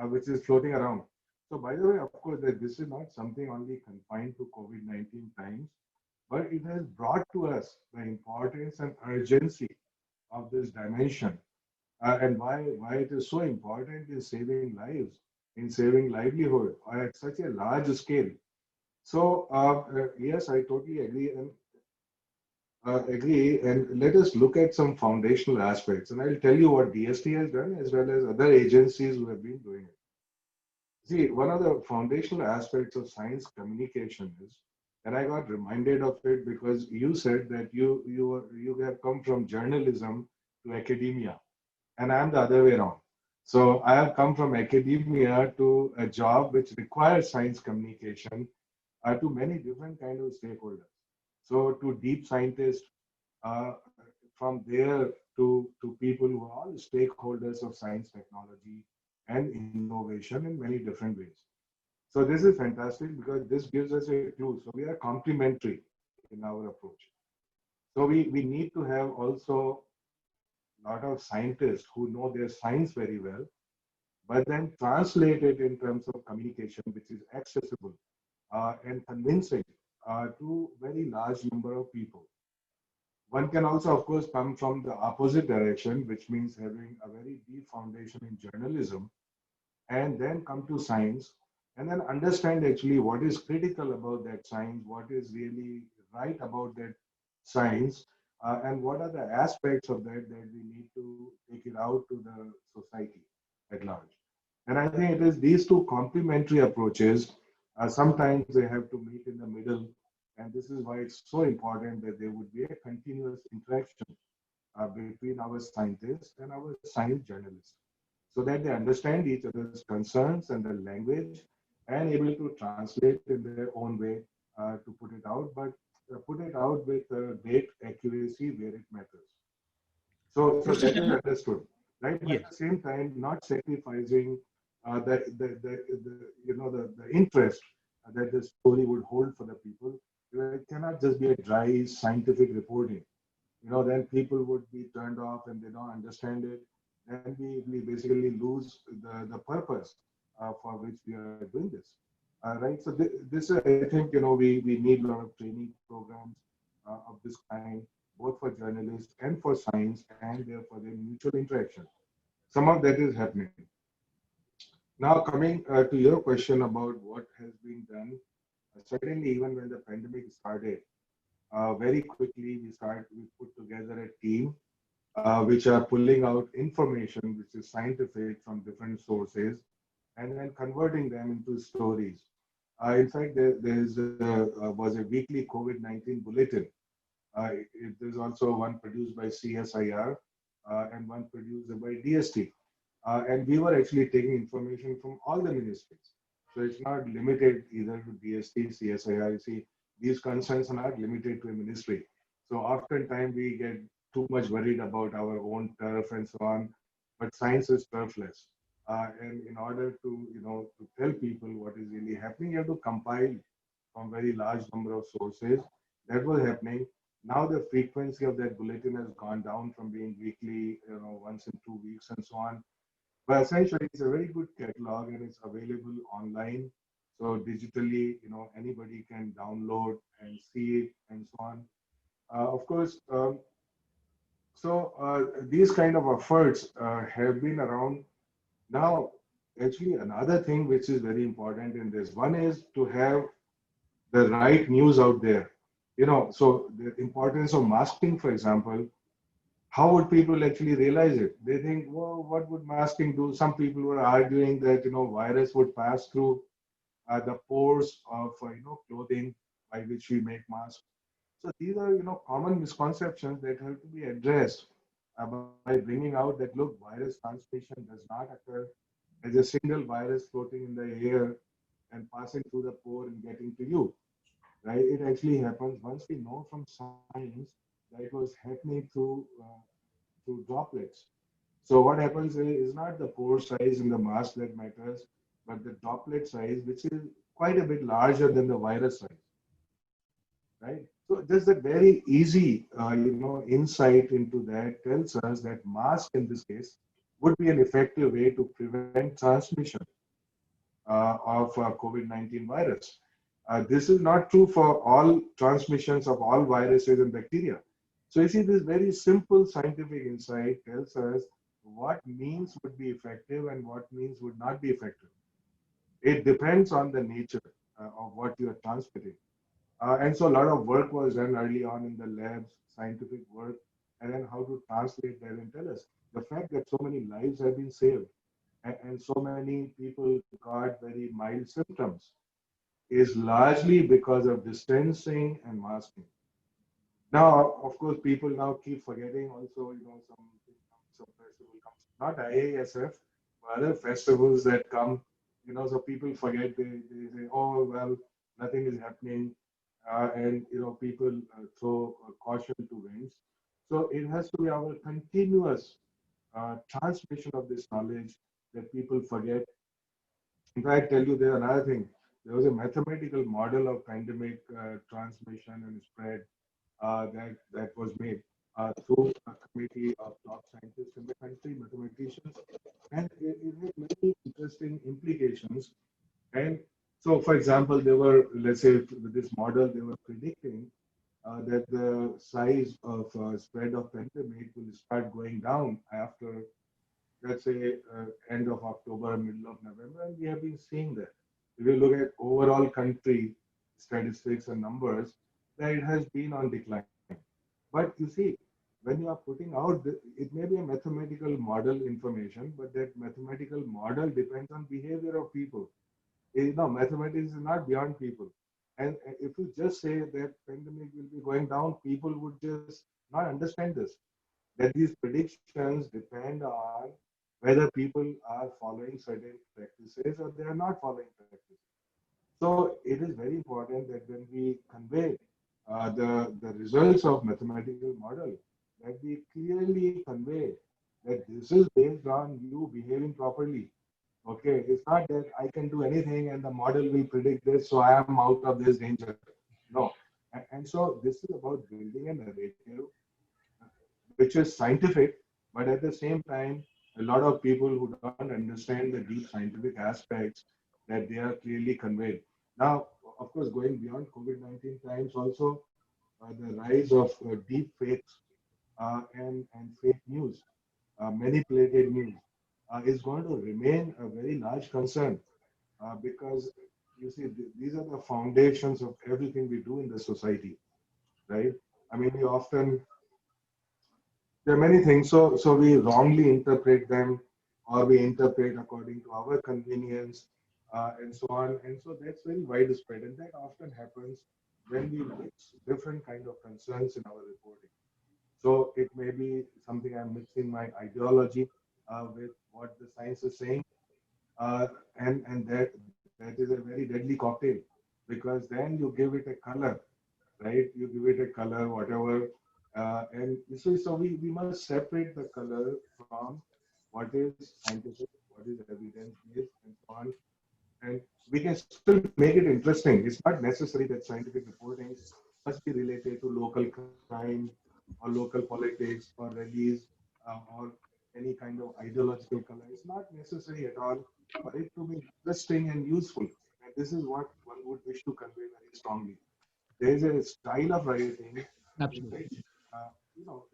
which is floating around. So, by the way, of course, that this is not something only confined to COVID-19 times, but it has brought to us the importance and urgency of this dimension, and why it is so important in saving lives, in saving livelihood at such a large scale. So yes, I totally agree. And let us look at some foundational aspects. And I'll tell you what DST has done as well as other agencies who have been doing it. See, one of the foundational aspects of science communication is, and I got reminded of it because you said that you have come from journalism to academia, and I'm the other way around. So I have come from academia to a job which requires science communication to many different kind of stakeholders. So to deep scientists, uh, from there to people who are all stakeholders of science, technology, and innovation in many different ways. So this is fantastic because this gives us a clue. So we are complementary in our approach. So we need to have also a lot of scientists who know their science very well, but then translate it in terms of communication, which is accessible and convincing to very large number of people. One can also, of course, come from the opposite direction, which means having a very deep foundation in journalism and then come to science and then understand actually what is critical about that science, what is really right about that science, and what are the aspects of that that we need to take it out to the society at large. And I think it is these two complementary approaches. Sometimes they have to meet in the middle, and this is why it's so important that there would be a continuous interaction between our scientists and our science journalists so that they understand each other's concerns and the language and able to translate in their own way to put it out, but put it out with date accuracy where it matters. So Professor that is Sharma? understood, right? But Yes. at the same time, not sacrificing the interest that the story would hold for the people. It cannot just be a dry scientific reporting. Then people would be turned off and they don't understand it. Then we basically lose the purpose for which we are doing this. Right. So this I think we need a lot of training programs of this kind, both for journalists and for science, and therefore the mutual interaction. Some of that is happening. Now coming to your question about what has been done, certainly even when the pandemic started, very quickly we put together a team which are pulling out information which is scientific from different sources and then converting them into stories. In fact, was a weekly COVID-19 bulletin. There's also one produced by CSIR and one produced by DST. And we were actually taking information from all the ministries. So it's not limited either to DST, CSIR. You see, these concerns are not limited to a ministry. So oftentimes we get too much worried about our own turf and so on, but science is turfless. And in order to tell people what is really happening, you have to compile from very large number of sources. That was happening. Now the frequency of that bulletin has gone down from being weekly, once in 2 weeks and so on. But essentially, it's a very good catalog and it's available online. So digitally, anybody can download and see it and so on. Of course, these kind of efforts have been around. Now, actually, another thing which is very important in this one is to have the right news out there. So the importance of masking, for example, how would people actually realize it? They think, well, what would masking do? Some people were arguing that virus would pass through the pores of clothing by which we make masks. So these are common misconceptions that have to be addressed by bringing out that look, virus transmission does not occur as a single virus floating in the air and passing through the pore and getting to you, right? It actually happens once we know from science that it was happening through droplets. So what happens is not the pore size in the mask that matters, but the droplet size, which is quite a bit larger than the virus size, right? So just a very easy, insight into that tells us that mask in this case would be an effective way to prevent transmission of COVID-19 virus. This is not true for all transmissions of all viruses and bacteria. So you see, this very simple scientific insight tells us what means would be effective and what means would not be effective. It depends on the nature of what you are transmitting. And so a lot of work was done early on in the labs, scientific work, and then how to translate that and tell us. The fact that so many lives have been saved and so many people got very mild symptoms is largely because of distancing and masking. Now, of course, people now keep forgetting also, some festival comes, not IASF, but other festivals that come, so people forget, they say, oh, well, nothing is happening. And, people throw caution to winds. So it has to be our continuous transmission of this knowledge that people forget. In fact, I tell you, there's another thing. There was a mathematical model of pandemic transmission and spread that was made through a committee of top scientists in the country, mathematicians, and it had many interesting implications. And so, for example, they were, let's say, with this model, they were predicting that the size of spread of pandemic will start going down after, let's say, end of October, middle of November, and we have been seeing that. If you look at overall country statistics and numbers, that it has been on decline. But you see, when you are putting out, it may be a mathematical model information, but that mathematical model depends on behavior of people. Mathematics is not beyond people. And if you just say that pandemic will be going down, people would just not understand this. That these predictions depend on whether people are following certain practices or they are not following practices. So it is very important that when we convey the results of mathematical model, that we clearly convey that this is based on you behaving properly. Okay, it's not that I can do anything and the model will predict this, so I am out of this danger. No. And so this is about building a narrative which is scientific, but at the same time, a lot of people who don't understand the deep scientific aspects that they are clearly conveyed. Now, of course, going beyond COVID-19 times, also the rise of deep fakes and fake news, manipulated news, is going to remain a very large concern because you see, these are the foundations of everything we do in the society, right? I mean, we often there are many things. So we wrongly interpret them, or we interpret according to our convenience, and so on. And so that's very widespread, and that often happens when we mix different kind of concerns in our reporting. So it may be something I'm mixing my ideology with what the science is saying, and that is a very deadly cocktail, because then you give it a color, right? You give it a color, whatever. And so we must separate the color from what is scientific, what is evidence-based, and so on. And we can still make it interesting. It's not necessary that scientific reporting must be related to local crime or local politics or rallies or any kind of ideological color. It's not necessary at all for it to be interesting and useful. And this is what one would wish to convey very strongly. There is a style of writing in Absolutely. which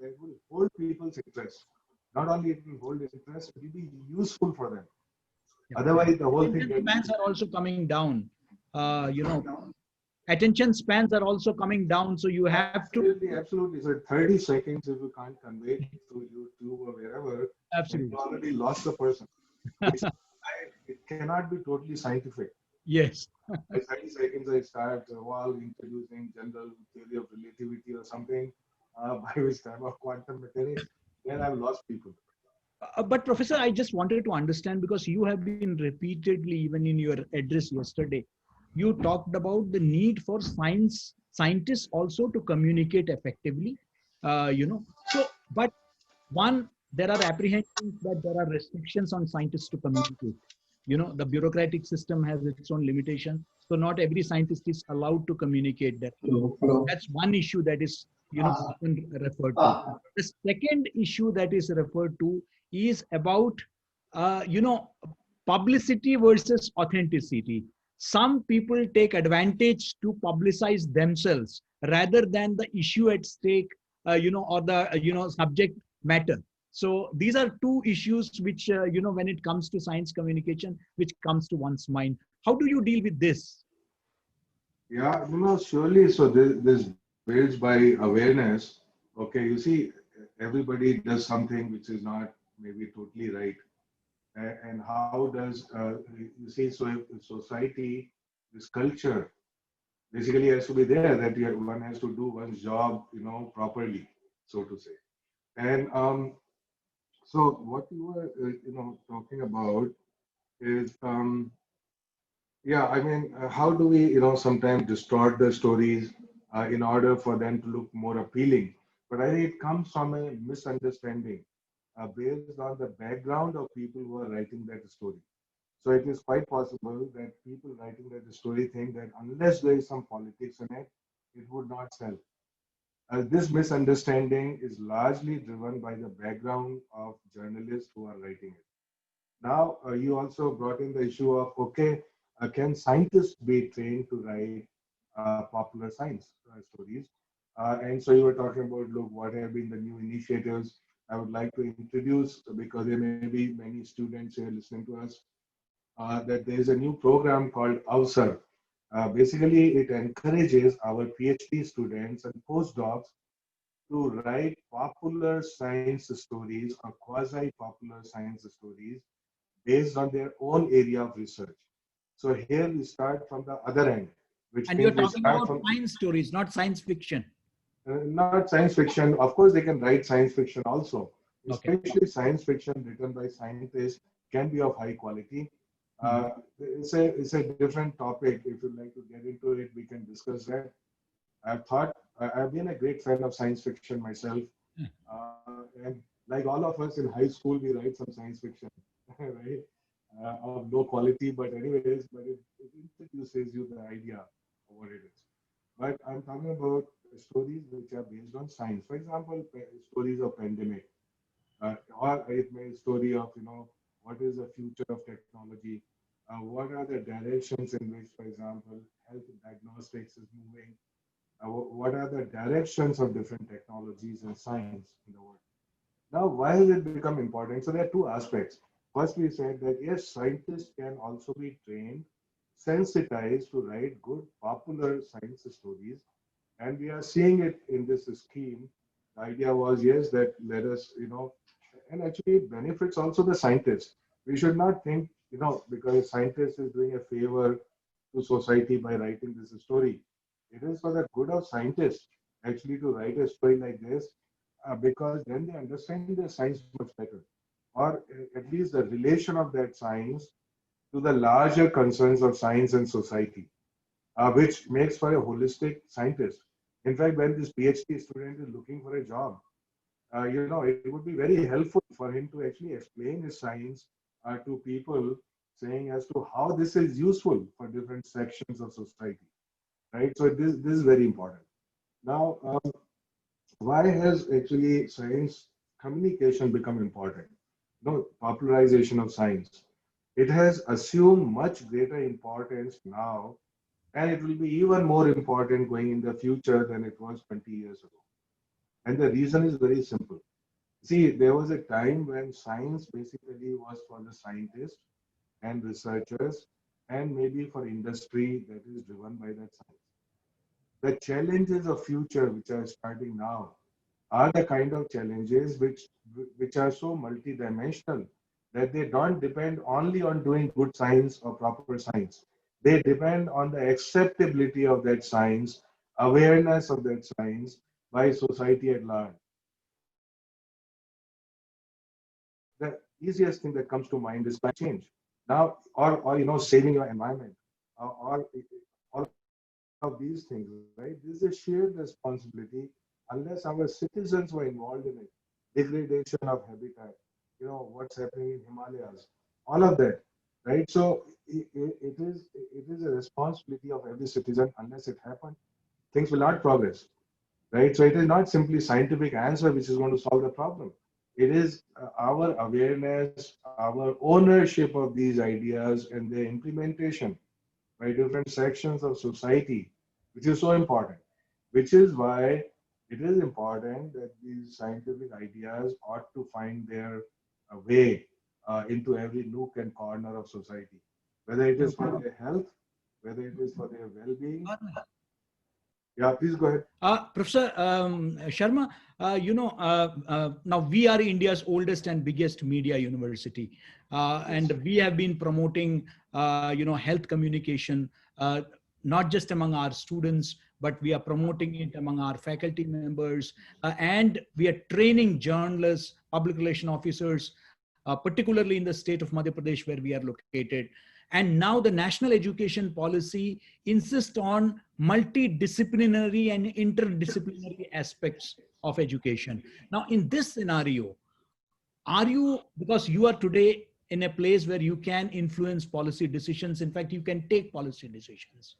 that will hold people's interest. Not only it will hold interest, it will be useful for them. Yeah. Otherwise, the whole thing Attention gets spans are also coming down. Attention spans are also coming down. So you have to absolutely. So 30 seconds, if you can't convey it through YouTube or wherever, then you absolutely already lost the person. It cannot be totally scientific. yes. By 30 seconds, I start while introducing general theory of relativity or something, by which time of quantum mechanics, then I've lost people. But Professor, I just wanted to understand, because you have been repeatedly, even in your address yesterday, you talked about the need for scientists also to communicate effectively. So, but one, there are apprehensions that there are restrictions on scientists to communicate. The bureaucratic system has its own limitation. So not every scientist is allowed to communicate that. That's one issue that is, often referred to. The second issue that is referred to is about, publicity versus authenticity. Some people take advantage to publicize themselves rather than the issue at stake, or the, subject matter. So these are two issues which, when it comes to science communication, which comes to one's mind. How do you deal with this? Yeah, surely. So this builds by awareness. Okay, you see, everybody does something which is not maybe totally right. And how does, you see, so if society, this culture basically has to be there, that one has to do one's job, properly, so to say. And so what you were, talking about is, yeah, I mean, how do we, sometimes distort the stories in order for them to look more appealing? But I think it comes from a misunderstanding based on the background of people who are writing that story. So it is quite possible that people writing that story think that unless there is some politics in it, it would not sell. This misunderstanding is largely driven by the background of journalists who are writing it. Now, you also brought in the issue of, okay, can scientists be trained to write popular science stories? And so you were talking about, look, what have been the new initiatives. I would like to introduce, because there may be many students here listening to us, that there is a new program called AVSAR. Basically, it encourages our PhD students and postdocs to write popular science stories or quasi-popular science stories based on their own area of research. So here we start from the other end, which And you're means we talking start about from science stories, not science fiction. not science fiction. Of course, they can write science fiction also. Okay. Especially science fiction written by scientists can be of high quality. It's a different topic. If you'd like to get into it, we can discuss that. I've been a great fan of science fiction myself. And like all of us in high school, we write some science fiction, right? Of low quality, but anyways, but it introduces you the idea of what it is. But I'm talking about stories which are based on science. For example, stories of pandemic, or it may be a story of, what is the future of technology, what are the directions in which, for example, health diagnostics is moving, what are the directions of different technologies and science in the world. Now, why has it become important? So there are two aspects. First, we said that yes, scientists can also be trained, sensitized to write good, popular science stories. And we are seeing it in this scheme. The idea was, yes, that let us, and actually it benefits also the scientists. We should not think, because a scientist is doing a favor to society by writing this story. It is for the good of scientists actually to write a story like this, because then they understand the science much better, or at least the relation of that science to the larger concerns of science and society, which makes for a holistic scientist. In fact, when this PhD student is looking for a job, it would be very helpful for him to actually explain his science to people, saying as to how this is useful for different sections of society, right? So this is very important. Now, why has actually science communication become important? No, popularization of science. It has assumed much greater importance now, and it will be even more important going in the future than it was 20 years ago. And the reason is very simple. See, there was a time when science basically was for the scientists and researchers, and maybe for industry that is driven by that science. The challenges of future, which are starting now, are the kind of challenges which are so multidimensional that they don't depend only on doing good science or proper science. They depend on the acceptability of that science, awareness of that science by society at large. easiest thing that comes to mind is climate change. Now, or you know, saving your environment, or all of these things, right? This is a shared responsibility. Unless our citizens were involved in it, degradation of habitat, you know, what's happening in Himalayas, all of that, right? So it is a responsibility of every citizen. Unless it happens, things will not progress, right? So it is not simply scientific answer which is going to solve the problem. It is our awareness, our ownership of these ideas and their implementation by different sections of society, which is so important. Which is why it is important that these scientific ideas ought to find their way into every nook and corner of society, whether it is for their health, whether it is for their well-being. Yeah, please go ahead. Professor Sharma, now we are India's oldest and biggest media university, and we have been promoting, health communication, not just among our students, but we are promoting it among our faculty members, and we are training journalists, public relation officers, particularly in the state of Madhya Pradesh where we are located. And now the national education policy insists on multidisciplinary and interdisciplinary aspects of education. Now, in this scenario, are you, because you are today in a place where you can influence policy decisions, in fact, you can take policy decisions.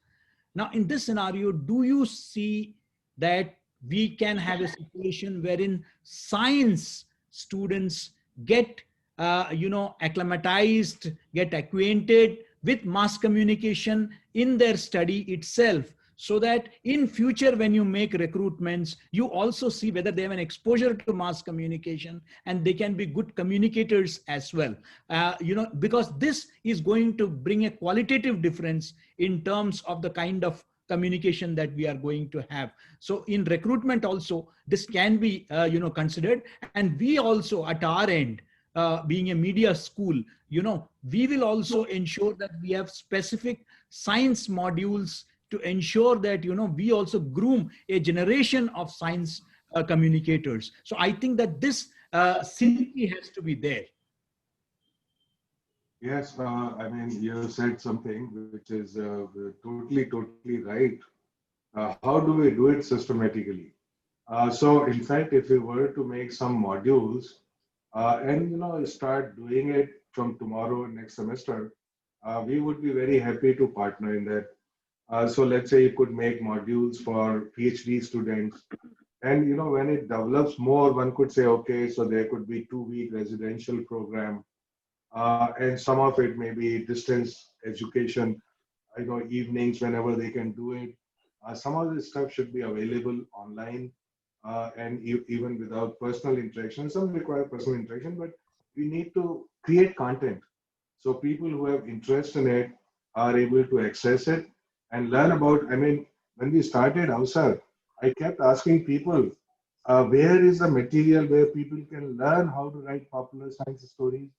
Now, in this scenario, do you see that we can have a situation wherein science students get acclimatized, get acquainted with mass communication in their study itself, so that in future when you make recruitments, you also see whether they have an exposure to mass communication and they can be good communicators as well. Because this is going to bring a qualitative difference in terms of the kind of communication that we are going to have. So in recruitment also, this can be considered. And we also at our end, being a media school, we will also ensure that we have specific science modules to ensure that, we also groom a generation of science communicators. So I think that this synergy has to be there. Yes, I mean, you said something which is totally right. How do we do it systematically? So in fact, if we were to make some modules and start doing it from tomorrow, next semester, we would be very happy to partner in that. So let's say you could make modules for PhD students. And when it develops more, one could say, okay, so there could be 2-week residential program. And some of it may be distance education, evenings whenever they can do it. Some of this stuff should be available online and even without personal interaction. Some require personal interaction, but we need to create content. So people who have interest in it are able to access it and learn about, when we started Avsar, I kept asking people, where is the material where people can learn how to write popular science stories?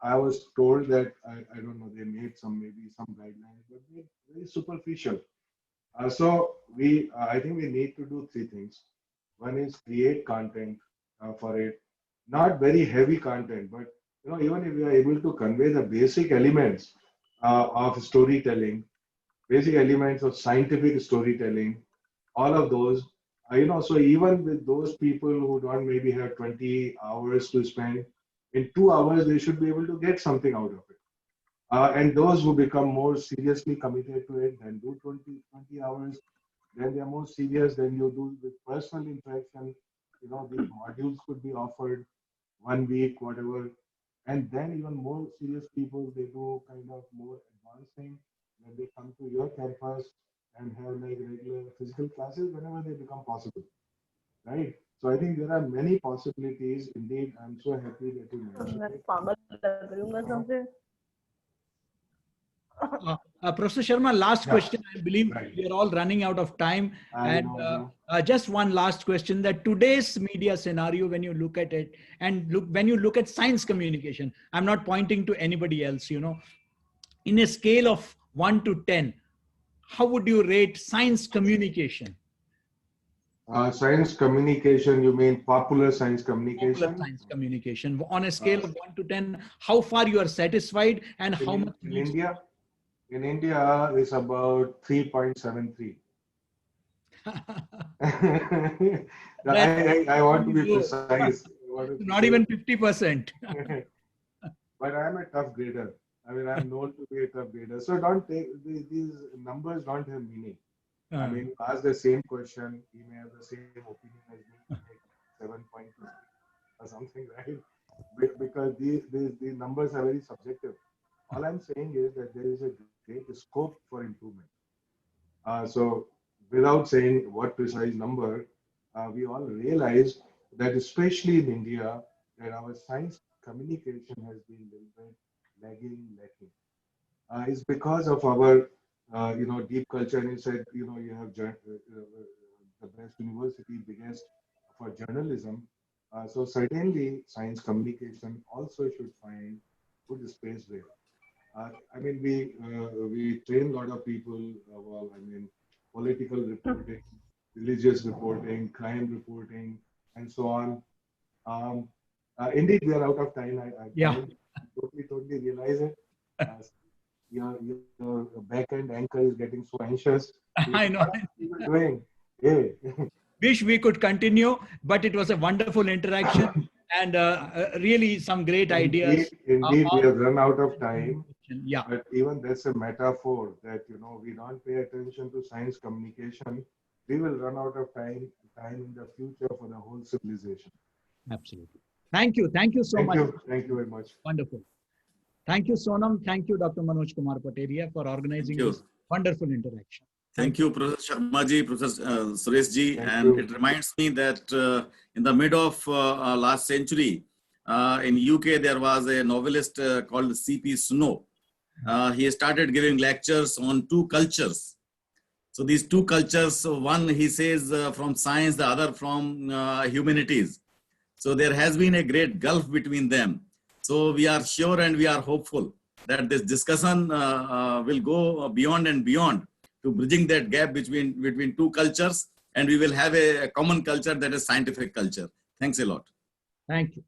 I was told that, I don't know, they made maybe some guidelines, but they're very superficial. So I think we need to do 3 things. One is create content for it, not very heavy content, but even if we are able to convey the basic elements of storytelling, basic elements of scientific storytelling, all of those, so even with those people who don't maybe have 20 hours to spend, in 2 hours, they should be able to get something out of it. And those who become more seriously committed to it, then do 20 hours, then they're more serious, then you do with personal interaction. These modules could be offered 1 week, whatever. And then even more serious people, they do kind of more advanced thing, when they come to your campus and have like regular physical classes whenever they become possible, right? So I think there are many possibilities. Indeed, I'm so happy that you mentioned it. Professor Sharma, last question. I believe we are all running out of time. Just one last question, that today's media scenario, when you look at it and when you look at science communication, I'm not pointing to anybody else, in a scale of 1 to 10, how would you rate science communication? Science communication, you mean popular science Popular communication? science communication. On a scale of 1 to 10, how far you are satisfied and how much In India? In India, it's about 3.73. I want to be precise. Not even 50%. But I'm a tough grader. I mean, I'm known to be a tough grader. So don't take these numbers don't have meaning. I mean, you ask the same question, he may have the same opinion as me, 7.2 or something, right? Because these numbers are very subjective. All I'm saying is that there is a great scope for improvement. So without saying what precise number, we all realize that especially in India, that our science communication has been a little bit lacking. It's because of our, deep culture. And you said, you have the best university, biggest for journalism. So certainly, science communication also should find good space there. I mean, we train a lot of people. Political reporting, religious reporting, crime reporting, and so on. Indeed, we are out of time. I totally realize it. Your back-end anchor is getting so anxious. I know. What are people doing? Hey. Wish we could continue, but it was a wonderful interaction and really some great ideas. Indeed, we have run out of time. Yeah. But even that's a metaphor that, we don't pay attention to science communication. We will run out of time in the future for the whole civilization. Absolutely. Thank you. Thank you so much. Thank you very much. Wonderful. Thank you, Sonam. Thank you, Dr. Manoj Kumar Pateria, for organizing this wonderful interaction. Thank you, Professor Sharma ji, Professor Suresh ji. And it reminds me that in the mid of last century, in UK, there was a novelist called C.P. Snow. He started giving lectures on two cultures. So these two cultures, one he says from science, the other from humanities. So there has been a great gulf between them. So we are sure and we are hopeful that this discussion will go beyond and beyond to bridging that gap between two cultures, and we will have a common culture that is scientific culture. Thanks a lot. Thank you.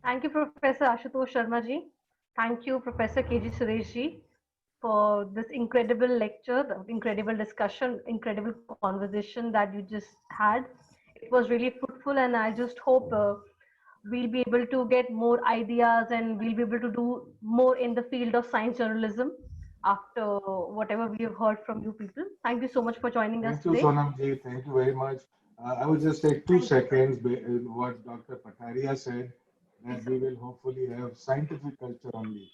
Thank you, Professor Ashutosh Sharma ji. Thank you, Professor K.G. Suresh ji, for this incredible lecture, incredible discussion, incredible conversation that you just had. It was really fruitful, and I just hope we'll be able to get more ideas and we'll be able to do more in the field of science journalism after whatever we have heard from you people. Thank you so much for joining us today. Thank you, Sonam ji. Thank you very much. I will just take 2 seconds in what Dr. Pataria said, that we will hopefully have scientific culture only.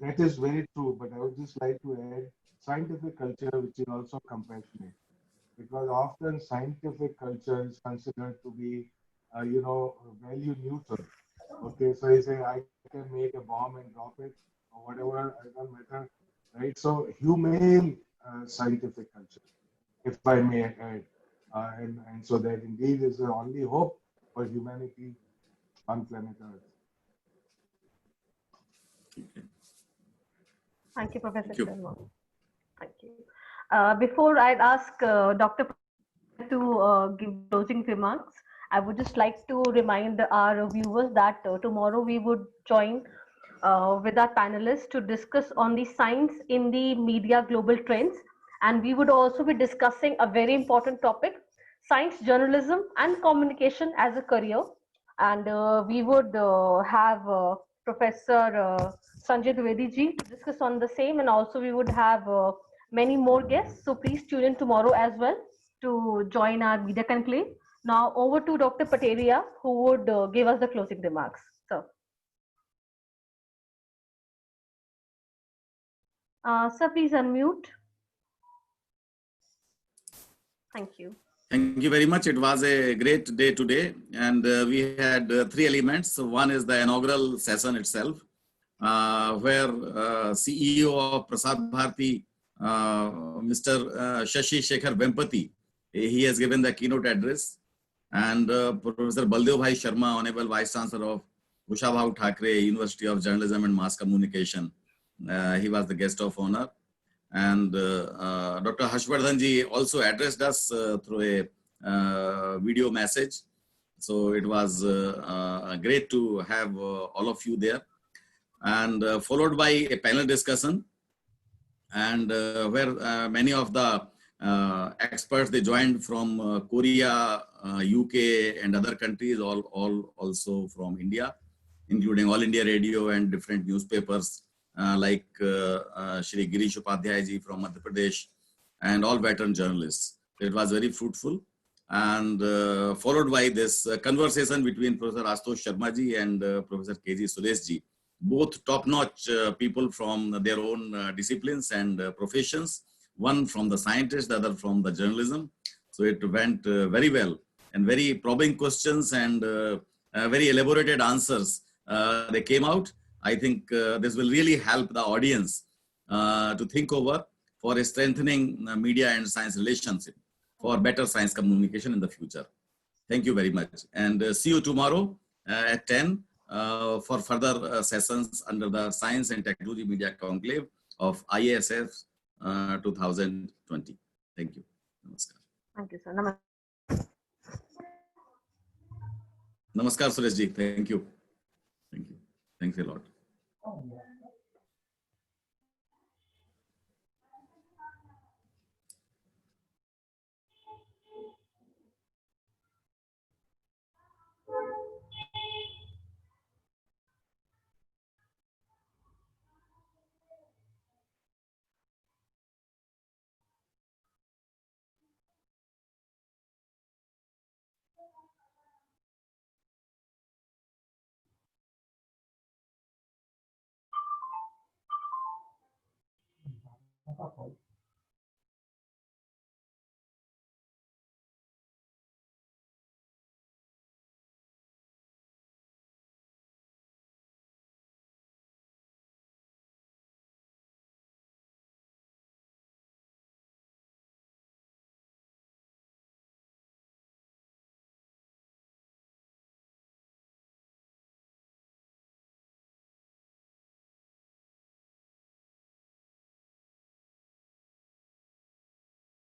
That is very true, but I would just like to add scientific culture which is also compassionate, because often scientific culture is considered to be, value neutral. Okay, so you say I can make a bomb and drop it or whatever, it doesn't matter, right? So humane scientific culture, if I may add, and so that indeed is the only hope for humanity on planet Earth. Thank you, Professor Sharma. Thank you. Before I'd ask Dr. to give closing remarks, I would just like to remind our viewers that tomorrow we would join with our panelists to discuss on the science in the media global trends. And we would also be discussing a very important topic, science journalism and communication as a career. And we would have Professor Sanjay Dwivedi ji to discuss on the same, and also we would have many more guests. So please tune in tomorrow as well to join our media conclave. Now over to Dr. Pateria, who would give us the closing remarks. So, sir, please unmute. Thank you. Thank you very much. It was a great day today, and we had 3 elements. So one is the inaugural session itself, where CEO of Prasar Bharati, Mr. Shashi Shekhar Vempati, he has given the keynote address, and Professor Baldev Bhai Sharma, Honorable Vice Chancellor of Kushabhav Thakre University of Journalism and Mass Communication, he was the guest of honor. And Dr. Harshvardhanji also addressed us through a video message. So it was great to have all of you there. And followed by a panel discussion, and where many of the experts, they joined from Korea, UK, and other countries, all also from India, including All India Radio and different newspapers like Shri Girish Upadhyay ji from Madhya Pradesh, and all veteran journalists. It was very fruitful. And followed by this conversation between Professor Ashutosh Sharma ji and Professor K.G. Suresh ji, both top-notch people from their own disciplines and professions, one from the scientist, the other from the journalism. So it went very well, and very probing questions and very elaborated answers they came out. I think this will really help the audience to think over for a strengthening media and science relationship for better science communication in the future. Thank you very much. And see you tomorrow at 10 for further sessions under the Science and Technology Media Conclave of IASF 2020. Thank you. Namaskar. Thank you, sir. Namaskar, Suresh ji. Thank you. Thank you. Thanks a lot. Okay.